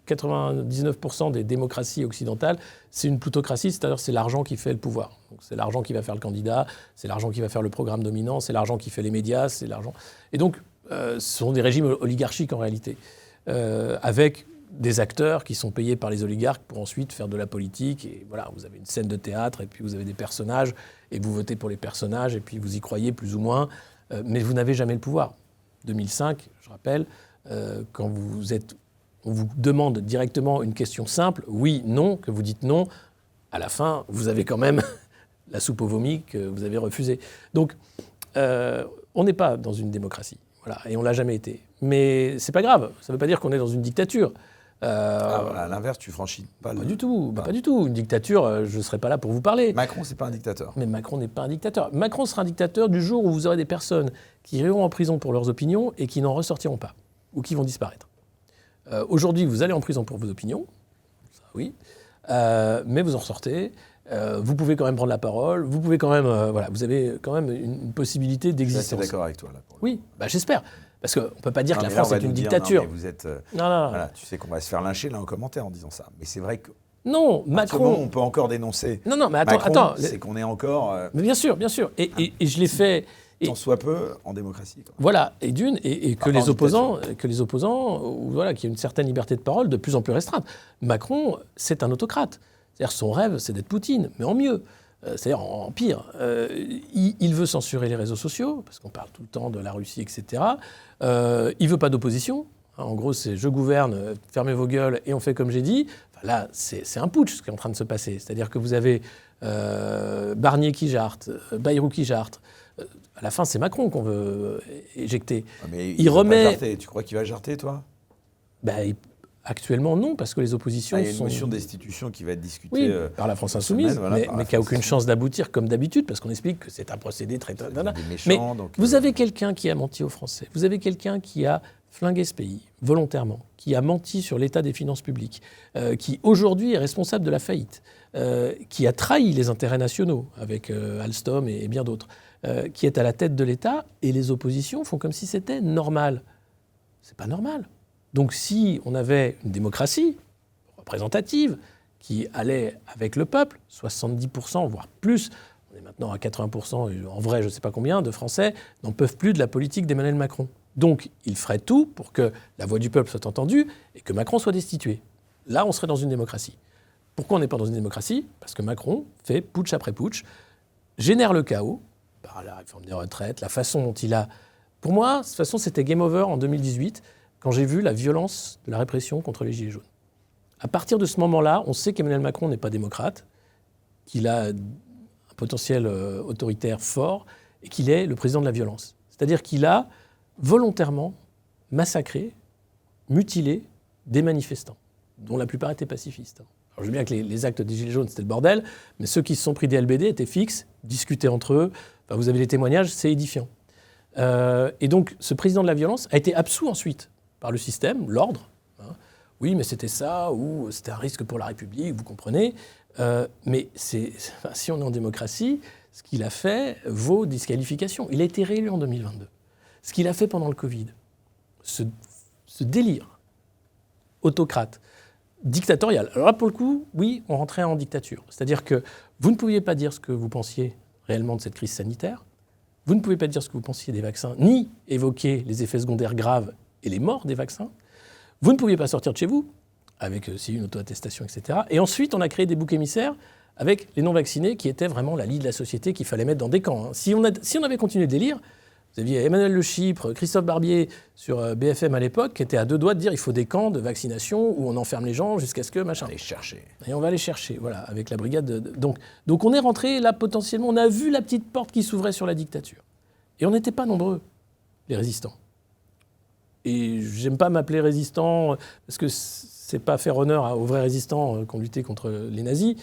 99% des démocraties occidentales, c'est une plutocratie, c'est-à-dire c'est l'argent qui fait le pouvoir. Donc, c'est l'argent qui va faire le candidat, c'est l'argent qui va faire le programme dominant, c'est l'argent qui fait les médias, c'est l'argent... Et donc, ce sont des régimes oligarchiques en réalité, avec des acteurs qui sont payés par les oligarques pour ensuite faire de la politique. Et voilà, vous avez une scène de théâtre, et puis vous avez des personnages, et vous votez pour les personnages, et puis vous y croyez plus ou moins, mais vous n'avez jamais le pouvoir. 2005, je rappelle, quand on vous demande directement une question simple, oui, non, que vous dites non, à la fin, vous avez quand même la soupe au vomi que vous avez refusée. Donc, on n'est pas dans une démocratie, voilà, et on ne l'a jamais été. Mais c'est pas grave, ça ne veut pas dire qu'on est dans une dictature. À l'inverse, tu franchis pas le... Pas du tout, pas du tout. Une dictature, je ne serais pas là pour vous parler. Macron, c'est pas un dictateur. Mais Macron n'est pas un dictateur. Macron sera un dictateur du jour où vous aurez des personnes qui iront en prison pour leurs opinions et qui n'en ressortiront pas, ou qui vont disparaître. Aujourd'hui, vous allez en prison pour vos opinions, ça oui, mais vous en ressortez. Vous pouvez quand même prendre la parole, vous pouvez quand même, voilà, vous avez quand même une possibilité d'existence. Je suis d'accord avec toi là. Oui, bah, j'espère. Parce qu'on ne peut pas dire que la mais France là, on va est une nous dire, dictature. non, mais vous êtes, Non. voilà, tu sais qu'on va se faire lyncher là en commentaire en disant ça. Mais c'est vrai que Non, Macron. on peut encore dénoncer. Non, mais Macron, attends. C'est qu'on est encore, Mais bien sûr. Et je l'ai fait. tant soit peu, en démocratie. Quoi. Voilà, et que pas les opposants, voilà, qu'il y ait une certaine liberté de parole de plus en plus restreinte. Macron, c'est un autocrate. C'est-à-dire son rêve, c'est d'être Poutine, mais en mieux. C'est-à-dire en pire. Il veut censurer les réseaux sociaux, parce qu'on parle tout le temps de la Russie, etc. Il ne veut pas d'opposition. En gros, c'est je gouverne, fermez vos gueules et on fait comme j'ai dit. Enfin, là, c'est un putsch ce qui est en train de se passer. C'est-à-dire que vous avez Barnier qui jarte, Bayrou qui jarte. À la fin, c'est Macron qu'on veut éjecter. Mais il remet. Pas jarter. Tu crois qu'il va jarter, toi? Actuellement, non, parce que les oppositions. Il y a une motion destitution qui va être discutée oui, par la France Insoumise, mais qui n'a aucune chance d'aboutir comme d'habitude, parce qu'on explique que c'est un procédé très. Mais vous avez quelqu'un qui a menti aux Français, vous avez quelqu'un qui a flingué ce pays volontairement, qui a menti sur l'état des finances publiques, qui aujourd'hui est responsable de la faillite, qui a trahi les intérêts nationaux avec Alstom et bien d'autres, qui est à la tête de l'État, et les oppositions font comme si c'était normal. C'est pas normal. Donc si on avait une démocratie représentative qui allait avec le peuple, 70%, voire plus, on est maintenant à 80%, et en vrai je ne sais pas combien, de Français n'en peuvent plus de la politique d'Emmanuel Macron. Donc il ferait tout pour que la voix du peuple soit entendue et que Macron soit destitué. Là, on serait dans une démocratie. Pourquoi on n'est pas dans une démocratie? Parce que Macron fait putsch après putsch, génère le chaos par la réforme des retraites, la façon dont il a... Pour moi, de toute façon, c'était game over en 2018, quand j'ai vu la violence de la répression contre les Gilets jaunes. À partir de ce moment-là, on sait qu'Emmanuel Macron n'est pas démocrate, qu'il a un potentiel autoritaire fort et qu'il est le président de la violence. C'est-à-dire qu'il a volontairement massacré, mutilé des manifestants, dont la plupart étaient pacifistes. Alors, je veux bien que les actes des Gilets jaunes, c'était le bordel, mais ceux qui se sont pris des LBD étaient fixes, discutaient entre eux. Enfin, vous avez les témoignages, c'est édifiant. Et donc, ce président de la violence a été absous ensuite par le système, l'ordre. Oui, mais c'était ça, ou c'était un risque pour la République, vous comprenez. Mais si on est en démocratie, ce qu'il a fait vaut disqualification. Il a été réélu en 2022. Ce qu'il a fait pendant le Covid, ce délire autocrate, dictatorial. Alors là, pour le coup, oui, on rentrait en dictature. C'est-à-dire que vous ne pouviez pas dire ce que vous pensiez réellement de cette crise sanitaire, vous ne pouvez pas dire ce que vous pensiez des vaccins, ni évoquer les effets secondaires graves et les morts des vaccins. Vous ne pouviez pas sortir de chez vous, avec aussi une auto-attestation, etc. Et ensuite, on a créé des boucs émissaires avec les non-vaccinés, qui étaient vraiment la lie de la société qu'il fallait mettre dans des camps. Si on avait continué le délire, vous aviez Emmanuel Le Chypre, Christophe Barbier sur BFM à l'époque, qui étaient à deux doigts de dire il faut des camps de vaccination où on enferme les gens jusqu'à ce que machin. On va les chercher. Et on va les chercher, voilà, avec la brigade. Donc on est rentré là potentiellement, on a vu la petite porte qui s'ouvrait sur la dictature. Et on n'était pas nombreux, les résistants. Et j'aime pas m'appeler résistant, parce que c'est pas faire honneur aux vrais résistants qui ont lutté contre les nazis,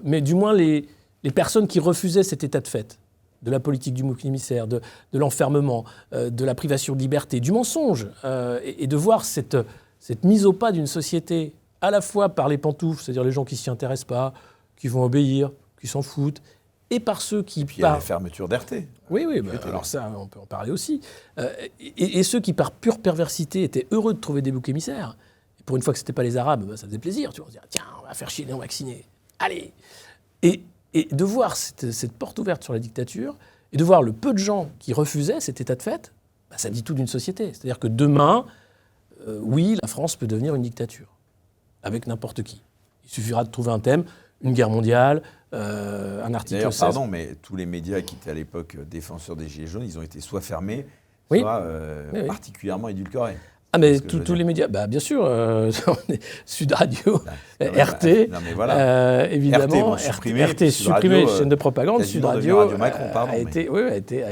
mais du moins les personnes qui refusaient cet état de fait, de la politique du bouc émissaire, de l'enfermement, de la privation de liberté, du mensonge, et de voir cette mise au pas d'une société, à la fois par les pantoufles, c'est-à-dire les gens qui s'y intéressent pas, qui vont obéir, qui s'en foutent, et par ceux qui... Puis il y a la fermeture d'RT. Oui, alors ça, on peut en parler aussi. Et ceux qui, par pure perversité, étaient heureux de trouver des boucs émissaires. Et pour une fois que ce n'était pas les Arabes, ça faisait plaisir. Tu vois, on se dit, tiens, on va faire chier les non-vaccinés. Allez. Et de voir cette porte ouverte sur la dictature, et de voir le peu de gens qui refusaient cet état de fait, ça dit tout d'une société. C'est-à-dire que demain, oui, la France peut devenir une dictature, avec n'importe qui. Il suffira de trouver un thème, une guerre mondiale, un article D'ailleurs, 16. pardon, mais tous les médias qui étaient à l'époque défenseurs des Gilets jaunes, ils ont été soit fermés, soit particulièrement édulcorés. Ah mais tous les médias, bien sûr, Sud Radio, RT, évidemment, RT supprimé, chaîne de propagande, Sud Radio Macron, a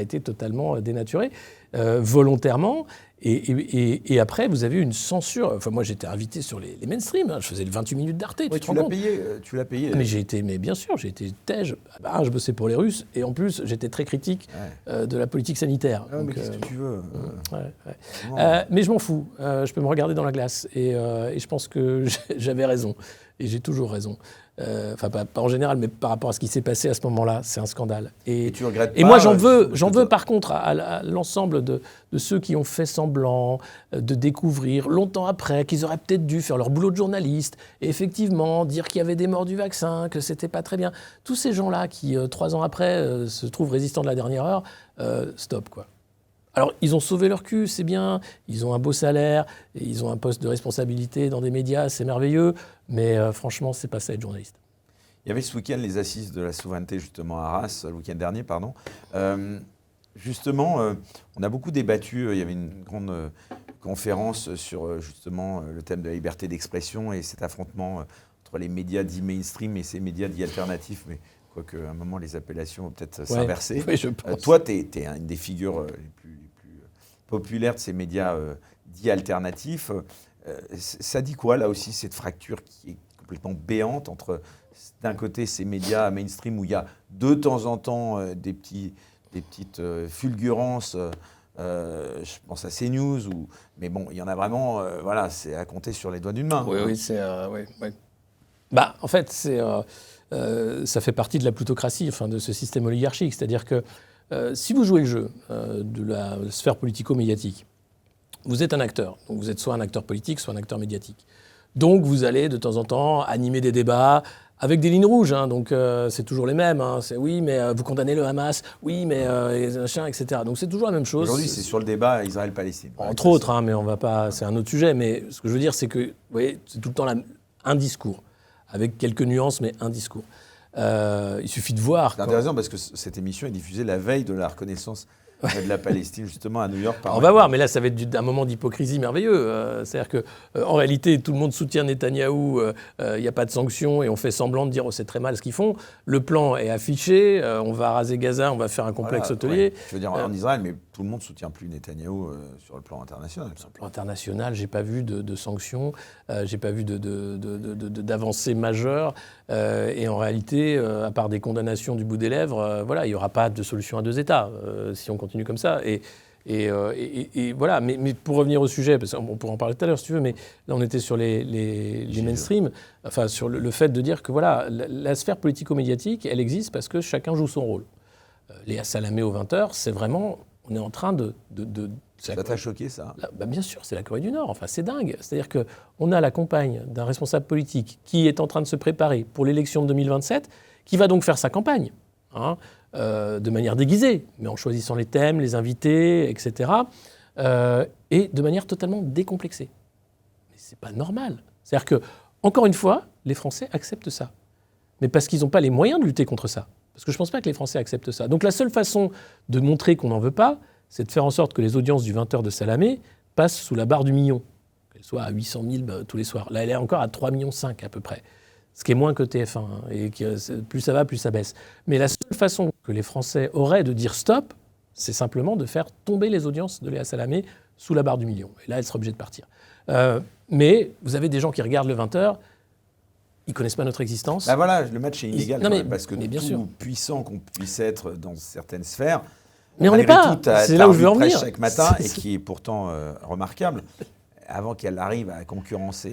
été totalement dénaturé, volontairement, Et après, vous avez une censure. Enfin, moi, j'étais invité sur les mainstream. Hein. Je faisais le 28 minutes d'Arte. Ouais, tu l'as payé. Mais bien sûr, j'ai été tège. Je bossais pour les Russes. Et en plus, j'étais très critique de la politique sanitaire. Ah, mais qu'est-ce que tu veux mais je m'en fous. Je peux me regarder dans la glace. Et je pense que j'avais raison. Et j'ai toujours raison. Enfin, pas en général, mais par rapport à ce qui s'est passé à ce moment-là, c'est un scandale. Et tu regrettes pas. Et moi, j'en veux par contre à l'ensemble de ceux qui ont fait semblant de découvrir longtemps après qu'ils auraient peut-être dû faire leur boulot de journaliste et effectivement dire qu'il y avait des morts du vaccin, que c'était pas très bien. Tous ces gens-là qui, 3 ans après, se trouvent résistants de la dernière heure, stop, quoi. Alors, ils ont sauvé leur cul, c'est bien, ils ont un beau salaire, et ils ont un poste de responsabilité dans des médias, c'est merveilleux, mais franchement, c'est pas ça être journaliste. Il y avait ce week-end les assises de la souveraineté justement à Arras, le week-end dernier, pardon. Justement, on a beaucoup débattu, il y avait une grande conférence sur justement le thème de la liberté d'expression et cet affrontement entre les médias dits mainstream et ces médias dits alternatifs, mais quoique à un moment les appellations vont peut-être s'inverser. Oui, je pense. Toi, tu es une des figures les plus populaires de ces médias dits alternatifs. Ça dit quoi là aussi, cette fracture qui est complètement béante entre d'un côté ces médias mainstream où il y a de temps en temps des petites fulgurances, je pense à CNews, mais bon, il y en a vraiment, voilà, c'est à compter sur les doigts d'une main. Oui, c'est... Bah, en fait, ça fait partie de la plutocratie, enfin, de ce système oligarchique. C'est-à-dire que si vous jouez le jeu de la sphère politico-médiatique, vous êtes un acteur. Donc vous êtes soit un acteur politique, soit un acteur médiatique. Donc vous allez de temps en temps animer des débats avec des lignes rouges. Hein, donc c'est toujours les mêmes. Hein, c'est oui, mais vous condamnez le Hamas. Oui, mais machin, etc. Donc c'est toujours la même chose. Aujourd'hui, c'est sur le débat Israël-Palestine. Entre autres, hein, mais on va pas. C'est un autre sujet. Mais ce que je veux dire, c'est que, vous voyez, c'est tout le temps un discours, avec quelques nuances, mais un discours. Il suffit de voir. C'est intéressant parce que cette émission est diffusée la veille de la reconnaissance de la Palestine, justement, à New York. On va voir, mais là, ça va être un moment d'hypocrisie merveilleux. C'est-à-dire qu'en réalité, tout le monde soutient Netanyahou, il n'y a pas de sanctions, et on fait semblant de dire c'est très mal ce qu'ils font. Le plan est affiché, on va raser Gaza, on va faire un complexe hôtelier. Ouais. Je veux dire, en Israël, mais tout le monde ne soutient plus Netanyahou sur le plan international. Sur le plan international, je n'ai pas vu de sanctions, je n'ai pas vu d'avancées majeures. Et en réalité, à part des condamnations du bout des lèvres, voilà, il n'y aura pas de solution à 2 États si on continue comme ça. Et voilà. Mais pour revenir au sujet, parce qu'on pourra en parler tout à l'heure si tu veux, mais là on était sur les mainstream, enfin sur le fait de dire que voilà, la sphère politico-médiatique, elle existe parce que chacun joue son rôle. Léa Salamé aux 20h, c'est vraiment, on est en train de ça t'a choqué, ça ? Bien sûr, c'est la Corée du Nord. Enfin, c'est dingue. C'est-à-dire qu'on a la compagne d'un responsable politique qui est en train de se préparer pour l'élection de 2027, qui va donc faire sa campagne, hein, de manière déguisée, mais en choisissant les thèmes, les invités, etc. Et de manière totalement décomplexée. Mais c'est pas normal. C'est-à-dire que, encore une fois, les Français acceptent ça. Mais parce qu'ils n'ont pas les moyens de lutter contre ça. Parce que je ne pense pas que les Français acceptent ça. Donc la seule façon de montrer qu'on n'en veut pas, c'est de faire en sorte que les audiences du 20h de Salamé passent sous la barre du million, qu'elles soient à 800 000 tous les soirs. Là, elle est encore à 3,5 millions à peu près, ce qui est moins que TF1, hein, et plus ça va, plus ça baisse. Mais la seule façon que les Français auraient de dire stop, c'est simplement de faire tomber les audiences de Léa Salamé sous la barre du million. Et là, elle sera obligée de partir. Mais vous avez des gens qui regardent le 20h, ils ne connaissent pas notre existence. Bah voilà, le match est inégal, parce que bien tout sûr. Puissant qu'on puisse être dans certaines sphères, mais on n'est pas. C'est là où je veux en venir. Chaque matin, et qui est pourtant remarquable, avant qu'elle arrive à concurrencer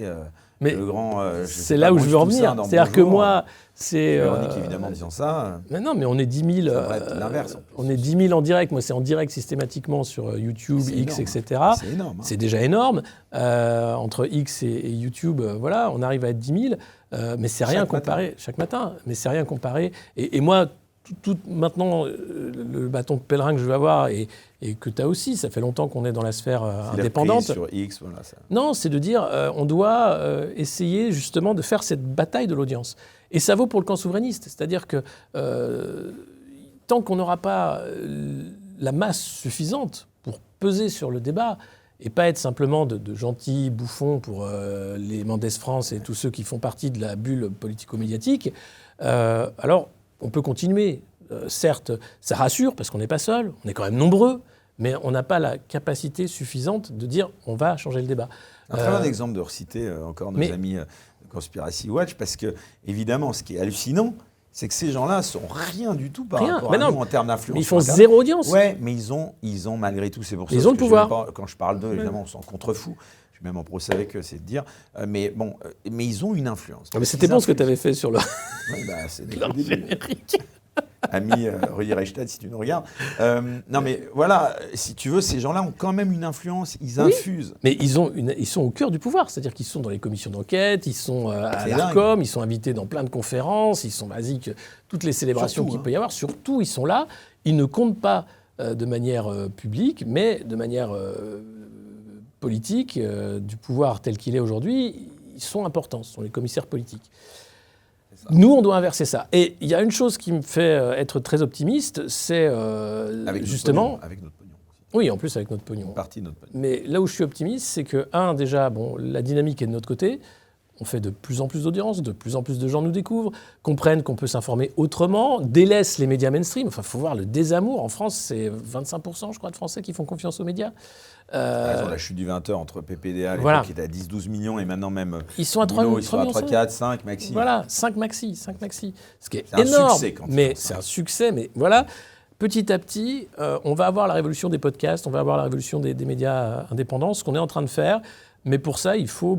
le grand. C'est là où je veux en venir. C'est-à-dire que moi, c'est. Véronique, évidemment, disant ça. Mais non, mais on est 10 000. Ça devrait être l'inverse. On est 10 000 en direct. Moi, c'est en direct systématiquement sur YouTube, X, énorme, etc. C'est énorme. Hein. C'est déjà énorme. Entre X et YouTube, voilà, on arrive à être 10 000. Mais c'est rien comparé. Chaque matin. Mais c'est rien comparé. Et moi, tout maintenant, le bâton de pèlerin que je veux avoir et que tu as aussi, ça fait longtemps qu'on est dans la sphère indépendante. Sur X, voilà, ça. Non, c'est de dire on doit essayer justement de faire cette bataille de l'audience. Et ça vaut pour le camp souverainiste. C'est-à-dire que tant qu'on n'aura pas la masse suffisante pour peser sur le débat et pas être simplement de gentils bouffons pour les Mendès France et tous ceux qui font partie de la bulle politico-médiatique, alors on peut continuer. Certes, ça rassure parce qu'on n'est pas seul, on est quand même nombreux, mais on n'a pas la capacité suffisante de dire on va changer le débat. Un très bon exemple de reciter encore nos amis de Conspiracy Watch, parce que, évidemment, ce qui est hallucinant, c'est que ces gens-là sont rien du tout par rapport à nous en termes d'influence. Mais ils font zéro audience. Ouais, mais ils ont malgré tout, c'est pour ça ils ont le pouvoir. Quand je parle d'eux, évidemment, on s'en contrefou. Je suis même en procès avec eux, c'est de dire. Mais bon, mais ils ont une influence. Mais c'était bon ce que tu avais fait sur le. Ouais, bah, c'est des générique. Ami Rudy Reichstadt, si tu nous regardes. Non, mais voilà, si tu veux, ces gens-là ont quand même une influence, ils infusent. Mais ils sont au cœur du pouvoir, c'est-à-dire qu'ils sont dans les commissions d'enquête, ils sont à l'ARCOM, ils sont invités dans plein de conférences, ils sont basiques, toutes les célébrations qu'il peut y avoir. Surtout, ils sont là, ils ne comptent pas de manière publique, mais de manière politique, du pouvoir tel qu'il est aujourd'hui, ils sont importants, ce sont les commissaires politiques. Nous, on doit inverser ça. Et il y a une chose qui me fait être très optimiste, c'est justement... Avec notre pognon aussi. Oui, en plus avec notre pognon. Une partie de notre pognon. Mais là où je suis optimiste, c'est que, déjà, la dynamique est de notre côté. On fait de plus en plus d'audience, de plus en plus de gens nous découvrent, comprennent qu'on peut s'informer autrement, délaissent les médias mainstream. Enfin, il faut voir le désamour. En France, c'est 25%, je crois, de Français qui font confiance aux médias. La chute du 20h entre PPDA à l'époque qui était à 10-12 millions et maintenant même ils sont à 3 millions, ils sont à 3, 4, 5 maxi. Voilà, 5 maxi. Ce qui est énorme. C'est un succès, mais voilà. Petit à petit, on va avoir la révolution des podcasts, on va avoir la révolution des médias indépendants, ce qu'on est en train de faire. Mais pour ça, il faut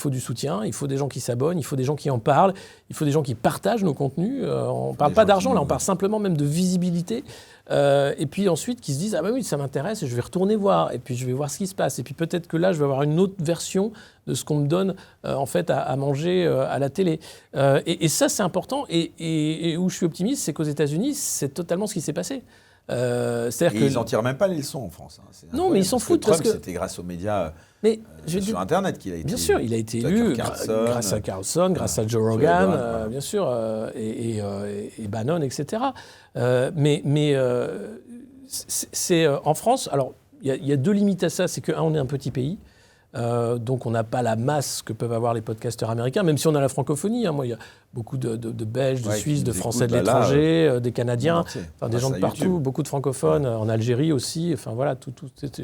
du soutien, il faut des gens qui s'abonnent, il faut des gens qui en parlent, il faut des gens qui partagent nos contenus. On ne parle pas d'argent, là, on parle simplement même de visibilité. Et puis ensuite, qui se disent « Ah ben oui, ça m'intéresse, et je vais retourner voir, et puis je vais voir ce qui se passe. Et puis peut-être que là, je vais avoir une autre version de ce qu'on me donne en fait à manger à la télé. » Et ça, c'est important. Et où je suis optimiste, c'est qu'aux États-Unis, c'est totalement ce qui s'est passé. Ils n'en tirent même pas les leçons en France. Non, mais ils s'en foutent. Trump, c'était grâce aux médias sur Internet qu'il a été élu. Bien sûr, il a été élu grâce à Carlson, grâce à Joe Rogan, bien sûr, et Bannon, etc. Mais c'est en France, alors il y a deux limites à ça. C'est que, on est un petit pays. Donc on n'a pas la masse que peuvent avoir les podcasteurs américains, même si on a la francophonie. Moi, il y a beaucoup de Belges, de Suisses, de Français de l'étranger, des Canadiens, des gens de partout, YouTube. Beaucoup de francophones, en Algérie aussi. Enfin voilà, tout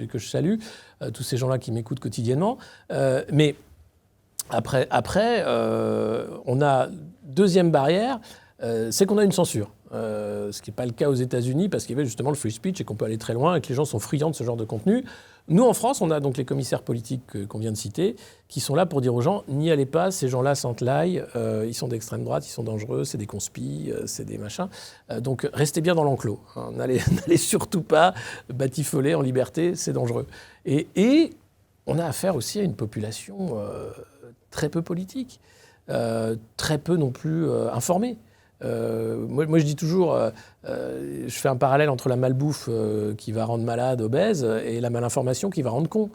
que je salue, tous ces gens-là qui m'écoutent quotidiennement. Mais après on a deuxième barrière, c'est qu'on a une censure. Ce qui n'est pas le cas aux États-Unis, parce qu'il y avait justement le free speech et qu'on peut aller très loin et que les gens sont friands de ce genre de contenu. Nous, en France, on a donc les commissaires politiques qu'on vient de citer, qui sont là pour dire aux gens « N'y allez pas, ces gens-là sentent l'ail, ils sont d'extrême droite, ils sont dangereux, c'est des conspis, c'est des machins. Donc restez bien dans l'enclos. Hein, n'allez surtout pas batifoler en liberté, c'est dangereux. » Et on a affaire aussi à une population très peu politique, très peu non plus informée. Moi, je dis toujours, je fais un parallèle entre la malbouffe qui va rendre malade, obèse, et la malinformation qui va rendre con.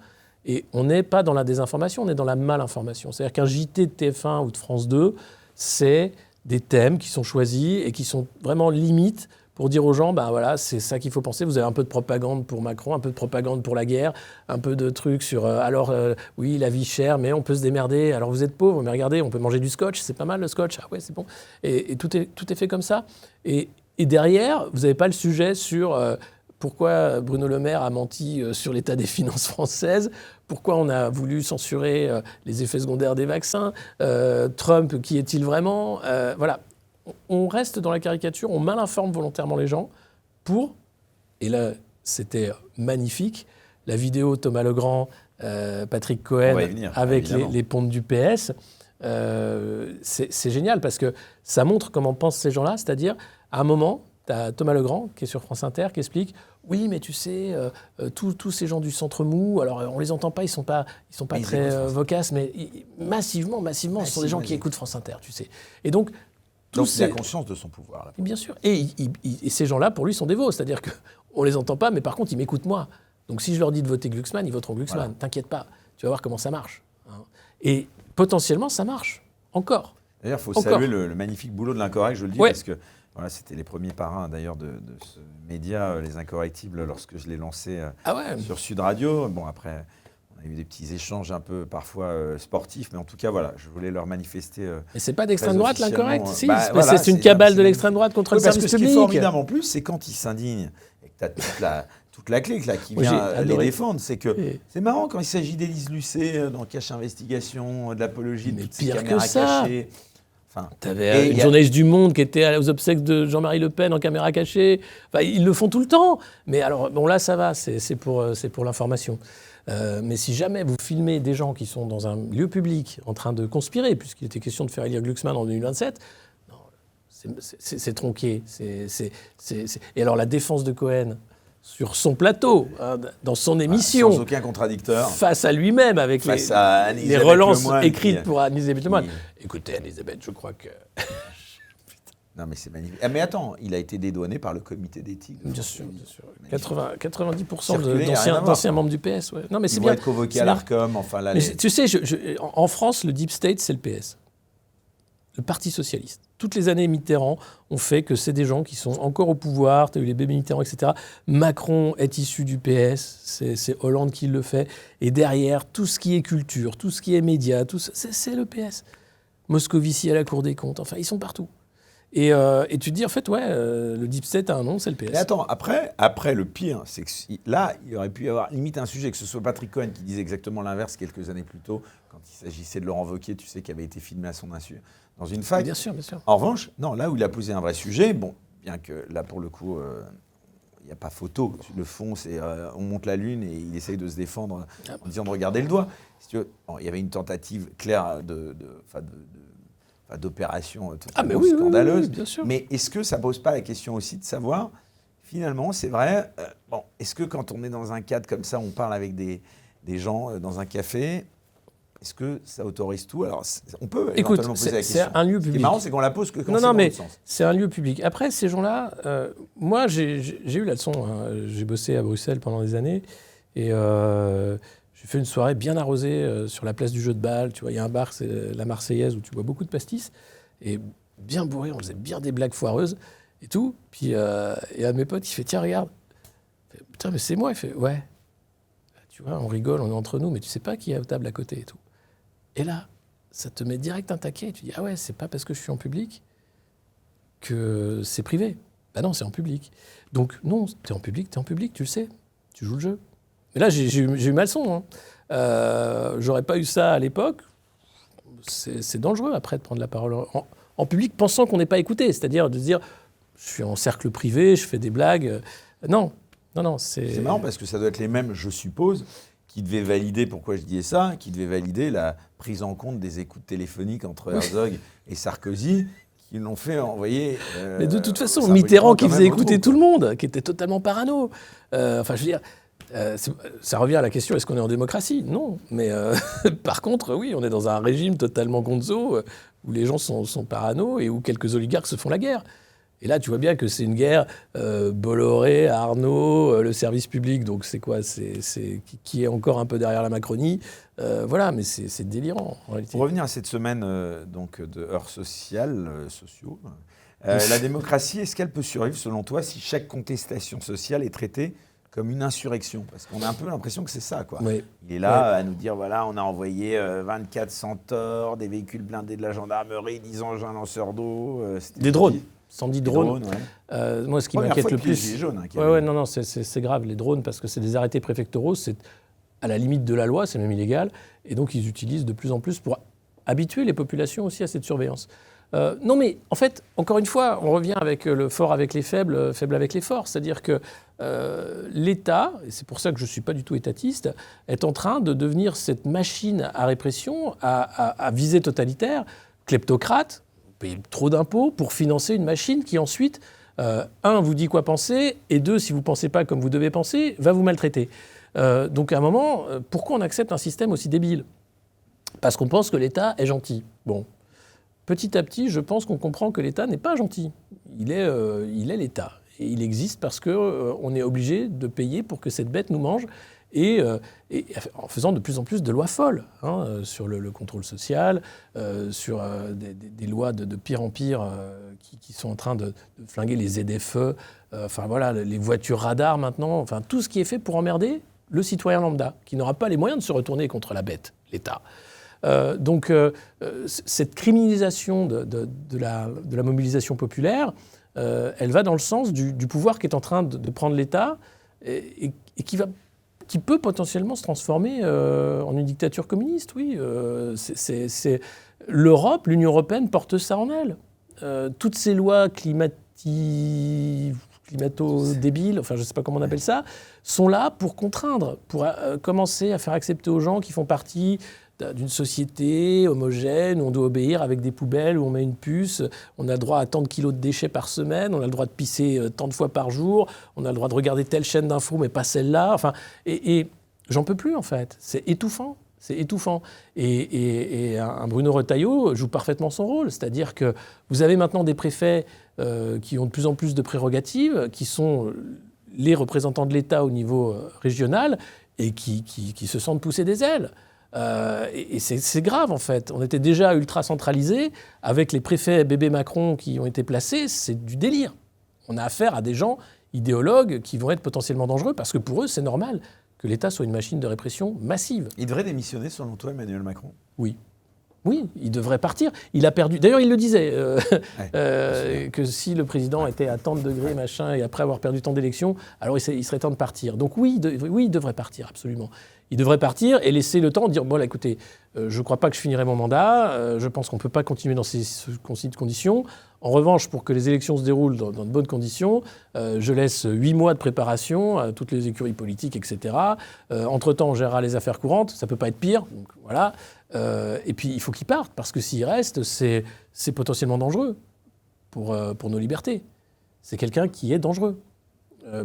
Et on n'est pas dans la désinformation, on est dans la malinformation. C'est-à-dire qu'un JT de TF1 ou de France 2, c'est des thèmes qui sont choisis et qui sont vraiment limites pour dire aux gens, voilà, c'est ça qu'il faut penser. Vous avez un peu de propagande pour Macron, un peu de propagande pour la guerre, un peu de trucs sur, oui, la vie chère, mais on peut se démerder. Alors vous êtes pauvre, mais regardez, on peut manger du scotch, c'est pas mal le scotch. Ah ouais, c'est bon. Et tout est fait comme ça. Et derrière, vous n'avez pas le sujet sur pourquoi Bruno Le Maire a menti sur l'état des finances françaises, pourquoi on a voulu censurer les effets secondaires des vaccins, Trump, qui est-il vraiment voilà. On reste dans la caricature, on malinforme volontairement les gens pour, et là c'était magnifique, la vidéo Thomas Legrand, Patrick Cohen avec les pontes du PS, c'est génial parce que ça montre comment pensent ces gens-là, c'est-à-dire à un moment, tu as Thomas Legrand qui est sur France Inter qui explique oui, mais tu sais, tous ces gens du centre mou, alors on les entend pas, ils sont pas très vocaces, mais massivement, ce sont des gens qui écoutent France Inter, tu sais. Et donc il a conscience de son pouvoir. Là. Bien sûr. Et ces gens-là, pour lui, sont des veaux. C'est-à-dire qu'on ne les entend pas, mais par contre, ils m'écoutent moi. Donc si je leur dis de voter Glucksmann, ils voteront Glucksmann. Voilà. T'inquiète pas, tu vas voir comment ça marche. Et potentiellement, ça marche. Encore. D'ailleurs, il faut saluer le magnifique boulot de l'Incorrect, je le dis, parce que voilà, c'était les premiers parrains, d'ailleurs, de ce média, Les Incorrectibles, lorsque je l'ai lancé sur Sud Radio. Bon, après... On a eu des petits échanges un peu parfois sportifs, mais en tout cas, voilà, je voulais leur manifester. Mais c'est pas d'extrême droite, l'Incorrect, si. C'est une cabale de l'extrême droite contre le service public. Ce qui est formidable en plus, c'est quand ils s'indignent et que tu as toute la clique là, qui Moi, vient j'ai les adoré. défendre. C'est que Et- c'est marrant quand il s'agit d'Élise Lucet dans Cache Investigation, de l'apologie de Mais toutes ces pire que caméras ça. cachées. Enfin, et T'avais il une y a- journaliste du Monde qui était aux obsèques de Jean-Marie Le Pen en caméra cachée. Enfin, ils le font tout le temps. Mais alors, bon, là, ça va, c'est pour l'information. Mais si jamais vous filmez des gens qui sont dans un lieu public en train de conspirer, puisqu'il était question de faire élire Glucksmann en 2027, non, c'est tronqué. Et alors, la défense de Cohen sur son plateau, hein, dans son émission, sans aucun contradicteur. face à lui-même, avec Face à Anne-Elisabeth les relances Lemoine, écrites qui- pour Anne-Elisabeth Lemoine. qui- Écoutez, Anne-Elisabeth, je crois que... Non, mais c'est magnifique. Ah, mais attends, il a été dédouané par le comité d'éthique. de Bien France sûr, Télévisions. bien sûr. Magnifique. 90% Circuler, y a rien à voir. d'anciens membres du PS. Ouais. Non, mais Ils c'est vont bien. être convoqués c'est à bien. l'ARCOM. Enfin, là, Mais les- tu sais, en France, le Deep State, c'est le PS. Le Parti Socialiste. Toutes les années Mitterrand ont fait que c'est des gens qui sont encore au pouvoir. Tu as eu les bébés Mitterrand, etc. Macron est issu du PS. C'est Hollande qui le fait. Et derrière, tout ce qui est culture, tout ce qui est médias, c'est le PS. Moscovici à la Cour des comptes. Enfin, ils sont partout. Et tu te dis, en fait, ouais, le Deep State a un nom, c'est le PS. Mais attends, après, le pire, c'est que là, il aurait pu y avoir limite un sujet, que ce soit Patrick Cohen qui disait exactement l'inverse quelques années plus tôt, quand il s'agissait de Laurent Wauquiez, tu sais, qui avait été filmé à son insu dans une fac. Bien sûr, bien sûr. En revanche, non, là où il a posé un vrai sujet, bon, bien que là, pour le coup, il n'y a pas photo. Le fond, c'est on monte la lune et il essaye de se défendre en disant de regarder le doigt. Si tu veux, bon, il y avait une tentative claire d'opération totalement oui, scandaleuse. oui, bien sûr. Mais est-ce que ça pose pas la question aussi de savoir, finalement, c'est vrai, bon, est-ce que quand on est dans un cadre comme ça, on parle avec des gens dans un café, est-ce que ça autorise tout? Alors, on peut Écoute, éventuellement poser la c'est question. un lieu Ce qui est public. marrant, c'est qu'on la pose que quand Non, c'est non, dans mais l'autre sens. c'est un lieu public. Après, ces gens-là, moi, j'ai eu la leçon. Hein. J'ai bossé à Bruxelles pendant des années et j'ai fait une soirée bien arrosée sur la place du jeu de balle. Tu vois, il y a un bar, c'est la Marseillaise, où tu bois beaucoup de pastis. Et bien bourré, on faisait bien des blagues foireuses et tout. Puis, et un de mes potes, il fait, tiens, regarde. Je fais, putain, mais c'est moi. Il fait, ouais. Tu vois, on rigole, on est entre nous, mais tu sais pas qui est à table à côté et tout. Et là, ça te met direct un taquet. Et tu dis, ah ouais, c'est pas parce que je suis en public que c'est privé. Bah non, c'est en public. Donc non, t'es en public, tu le sais. Tu joues le jeu. Mais là, j'ai eu ma leçon. Hein. J'aurais pas eu ça à l'époque. C'est dangereux après de prendre la parole en public pensant qu'on n'est pas écouté. C'est-à-dire de se dire, je suis en cercle privé, je fais des blagues. Non, c'est... C'est marrant parce que ça doit être les mêmes, je suppose, qui devaient valider, pourquoi je disais ça, qui devaient valider la prise en compte des écoutes téléphoniques entre Herzog et Sarkozy, qui l'ont fait envoyer... Mais de toute façon, symboliquement Mitterrand qui quand faisait même au écouter trou, tout le monde, qui était totalement parano. Enfin, je veux dire, ça revient à la question, est-ce qu'on est en démocratie? Non. Mais par contre, oui, on est dans un régime totalement gonzo, où les gens sont parano et où quelques oligarques se font la guerre. Et là, tu vois bien que c'est une guerre Bolloré, Arnaud, le service public. Donc c'est quoi? C'est qui est encore un peu derrière la Macronie. Voilà, mais c'est délirant en réalité. Pour revenir à cette semaine donc de heures sociaux, la démocratie, est-ce qu'elle peut survivre selon toi si chaque contestation sociale est traitée comme une insurrection? Parce qu'on a un peu l'impression que c'est ça, quoi. Oui. Il est là à nous dire, voilà, on a envoyé 24 centaures, des véhicules blindés de la gendarmerie, 10 engins lanceurs d'eau. Des drones. 110 drones. Ouais. Moi, ce qui Première m'inquiète fois le depuis les plus... Gilets jaunes, hein, qu'il y Ouais, avait. ouais, non, c'est grave, les drones, parce que c'est des arrêtés préfectoraux, c'est à la limite de la loi, c'est même illégal, et donc ils utilisent de plus en plus pour habituer les populations aussi à cette surveillance. Non, mais en fait, encore une fois, on revient avec le fort avec les faibles, faible avec les forts, c'est-à-dire que l'État, et c'est pour ça que je ne suis pas du tout étatiste, est en train de devenir cette machine à répression, à visée totalitaire, kleptocrate, payer trop d'impôts pour financer une machine qui ensuite, un, vous dit quoi penser, et deux, si vous ne pensez pas comme vous devez penser, va vous maltraiter. Donc à un moment, pourquoi on accepte un système aussi débile? Parce qu'on pense que l'État est gentil. Bon, petit à petit, je pense qu'on comprend que l'État n'est pas gentil. Il est l'État. Et il existe parce qu'on est obligé de payer pour que cette bête nous mange, et en faisant de plus en plus de lois folles sur le contrôle social, sur des lois de pire en pire qui sont en train de flinguer les ZFE, enfin voilà, les voitures radars maintenant, enfin tout ce qui est fait pour emmerder le citoyen lambda, qui n'aura pas les moyens de se retourner contre la bête, l'État. Donc cette criminalisation de la mobilisation populaire, elle va dans le sens du pouvoir qui est en train de prendre l'État, et qui peut potentiellement se transformer en une dictature communiste, oui. L'Europe, l'Union européenne porte ça en elle. Toutes ces lois climato-débiles, enfin je ne sais pas comment on appelle ça, sont là pour contraindre, pour commencer à faire accepter aux gens qui font partie d'une société homogène où on doit obéir avec des poubelles, où on met une puce, on a le droit à tant de kilos de déchets par semaine, on a le droit de pisser tant de fois par jour, on a le droit de regarder telle chaîne d'infos mais pas celle-là. Enfin, et j'en peux plus en fait. C'est étouffant. C'est étouffant. Et un Bruno Retailleau joue parfaitement son rôle. C'est-à-dire que vous avez maintenant des préfets qui ont de plus en plus de prérogatives, qui sont les représentants de l'État au niveau régional et qui se sentent pousser des ailes. Et c'est grave en fait. On était déjà ultra centralisé avec les préfets bébé Macron qui ont été placés. C'est du délire. On a affaire à des gens idéologues qui vont être potentiellement dangereux parce que pour eux, c'est normal que l'État soit une machine de répression massive. Il devrait démissionner, selon toi, Emmanuel Macron ? Oui. Oui, il devrait partir. Il a perdu. D'ailleurs, il le disait, que si le président était à tant de degrés, machin, et après avoir perdu tant d'élections, alors il serait temps de partir. Donc oui, il devrait partir, absolument. Il devrait partir et laisser le temps de dire, bon, là, écoutez, je ne crois pas que je finirai mon mandat, je pense qu'on ne peut pas continuer dans ces conditions. En revanche, pour que les élections se déroulent dans de bonnes conditions, je laisse 8 mois de préparation à toutes les écuries politiques, etc. Entre-temps, on gérera les affaires courantes, ça ne peut pas être pire. Donc, voilà. Et puis, il faut qu'il parte, parce que s'il reste, c'est potentiellement dangereux pour nos libertés. C'est quelqu'un qui est dangereux.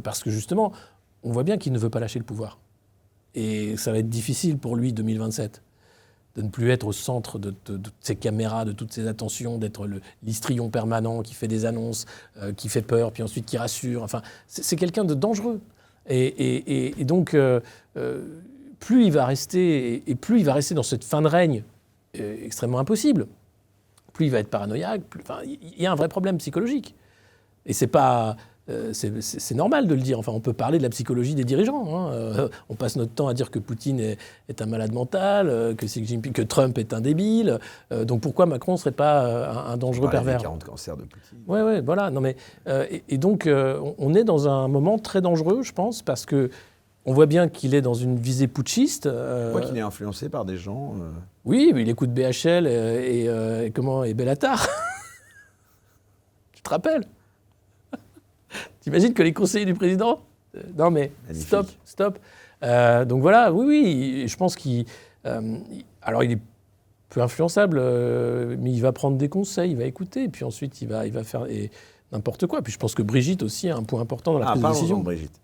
Parce que justement, on voit bien qu'il ne veut pas lâcher le pouvoir. Et ça va être difficile pour lui, 2027. De ne plus être au centre de ces caméras, de toutes ces attentions, d'être l'histrion permanent qui fait des annonces, qui fait peur, puis ensuite qui rassure. Enfin, c'est quelqu'un de dangereux. Et donc, plus il va rester, et plus il va rester dans cette fin de règne extrêmement impossible, plus il va être paranoïaque. Il y a un vrai problème psychologique. Et c'est pas... c'est normal de le dire. Enfin, on peut parler de la psychologie des dirigeants. On passe notre temps à dire que Poutine est un malade mental, que Xi Jinping, que Trump est un débile. Donc pourquoi Macron ne serait pas un dangereux pervers ? 40 cancers de Poutine. Ouais, voilà. Non, mais, et donc, on est dans un moment très dangereux, je pense, parce que on voit bien qu'il est dans une visée putschiste. Tu crois qu'il est influencé par des gens Oui, mais il écoute BHL et Bellatar. Tu te rappelles ? T'imagines que les conseillers du président ? Non mais, magnifique. Stop. Donc voilà, oui, je pense qu'il... alors il est peu influençable, mais il va prendre des conseils, il va écouter, et puis ensuite il va faire n'importe quoi. Puis je pense que Brigitte aussi a un point important dans la prise de décision. De Brigitte.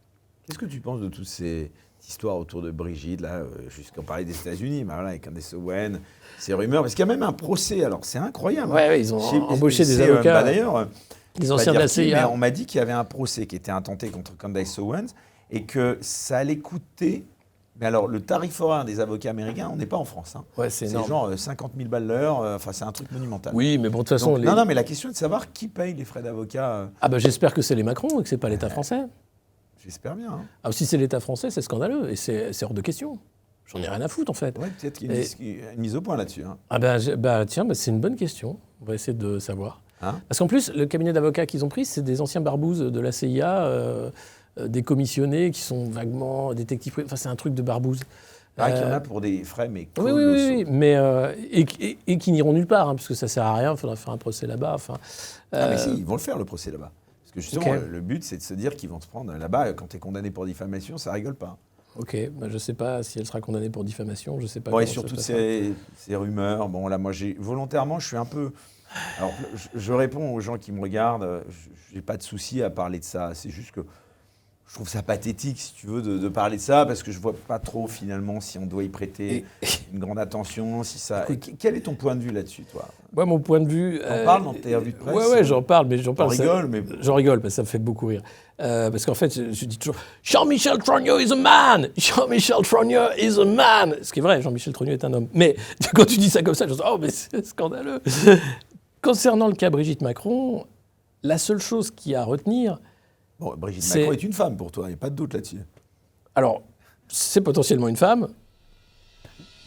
Qu'est-ce que tu penses de toutes ces histoires autour de Brigitte, là, jusqu'on parlait des États-Unis, mais voilà, avec Candace Owen, ces rumeurs, parce qu'il y a même un procès, alors c'est incroyable. Ouais, ils ont embauché des avocats. D'ailleurs... Les anciens de la CIA. On m'a dit qu'il y avait un procès qui était intenté contre Candace Owens et que ça allait coûter... Mais alors, le tarif horaire des avocats américains, on n'est pas en France. Hein. Ouais, c'est énorme. Genre 50 000 balles l'heure, enfin c'est un truc monumental. Oui, mais bon, de toute façon... Donc, Non, mais la question est de savoir qui paye les frais d'avocat. Ah ben j'espère que c'est les Macron et que c'est pas l'État français. J'espère bien. Hein. Ah, si c'est l'État français, c'est scandaleux et c'est hors de question. J'en ai rien à foutre, en fait. Ouais, peut-être qu'il y a une mise au point là-dessus. Hein. Ah tiens, c'est une bonne question. On va essayer de savoir. Hein ? Parce qu'en plus, le cabinet d'avocats qu'ils ont pris, c'est des anciens barbouzes de la CIA, des commissionnés qui sont vaguement détectives. Enfin, c'est un truc de barbouze. Il y en a pour des frais, mais oui, mais et qui n'iront nulle part, hein, parce que ça sert à rien. Il faudra faire un procès là-bas. Enfin, mais si, ils vont le faire le procès là-bas. Parce que justement, okay. le but, c'est de se dire qu'ils vont se prendre là-bas. Quand tu es condamné pour diffamation, ça rigole pas. Ok, je ne sais pas si elle sera condamnée pour diffamation. Je sais pas. Bon, et sur toutes ces rumeurs, bon là, moi, volontairement, je suis un peu. Alors, je réponds aux gens qui me regardent, je n'ai pas de souci à parler de ça. C'est juste que je trouve ça pathétique, si tu veux, de parler de ça, parce que je ne vois pas trop, finalement, si on doit y prêter une grande attention. Si ça... Quel est ton point de vue là-dessus, toi ? Moi, mon point de vue... T'en parles dans tes revues de presse ? Ouais, j'en parle, mais j'en parle... J'en rigole, parce que ça me fait beaucoup rire. Parce qu'en fait, je dis toujours « Jean-Michel Trogneux is a man ! Jean-Michel Trogneux is a man !» Ce qui est vrai, Jean-Michel Trogneux est un homme. Mais quand tu dis ça comme ça, je dis « Oh, mais c'est scandaleux !» Concernant le cas Brigitte Macron, la seule chose qu'il y a à retenir... Bon, Brigitte Macron est une femme pour toi, il n'y a pas de doute là-dessus. Alors, c'est potentiellement une femme,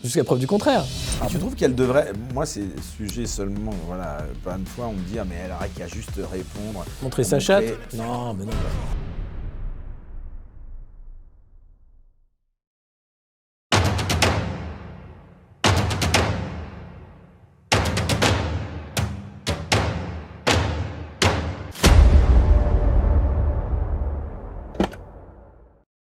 jusqu'à preuve du contraire. Tu trouves qu'elle devrait... Moi, c'est sujet seulement, voilà, plein de fois, on me dit « Ah, mais elle aurait qu'à juste répondre. » Montrer sa chatte ? Non, mais non.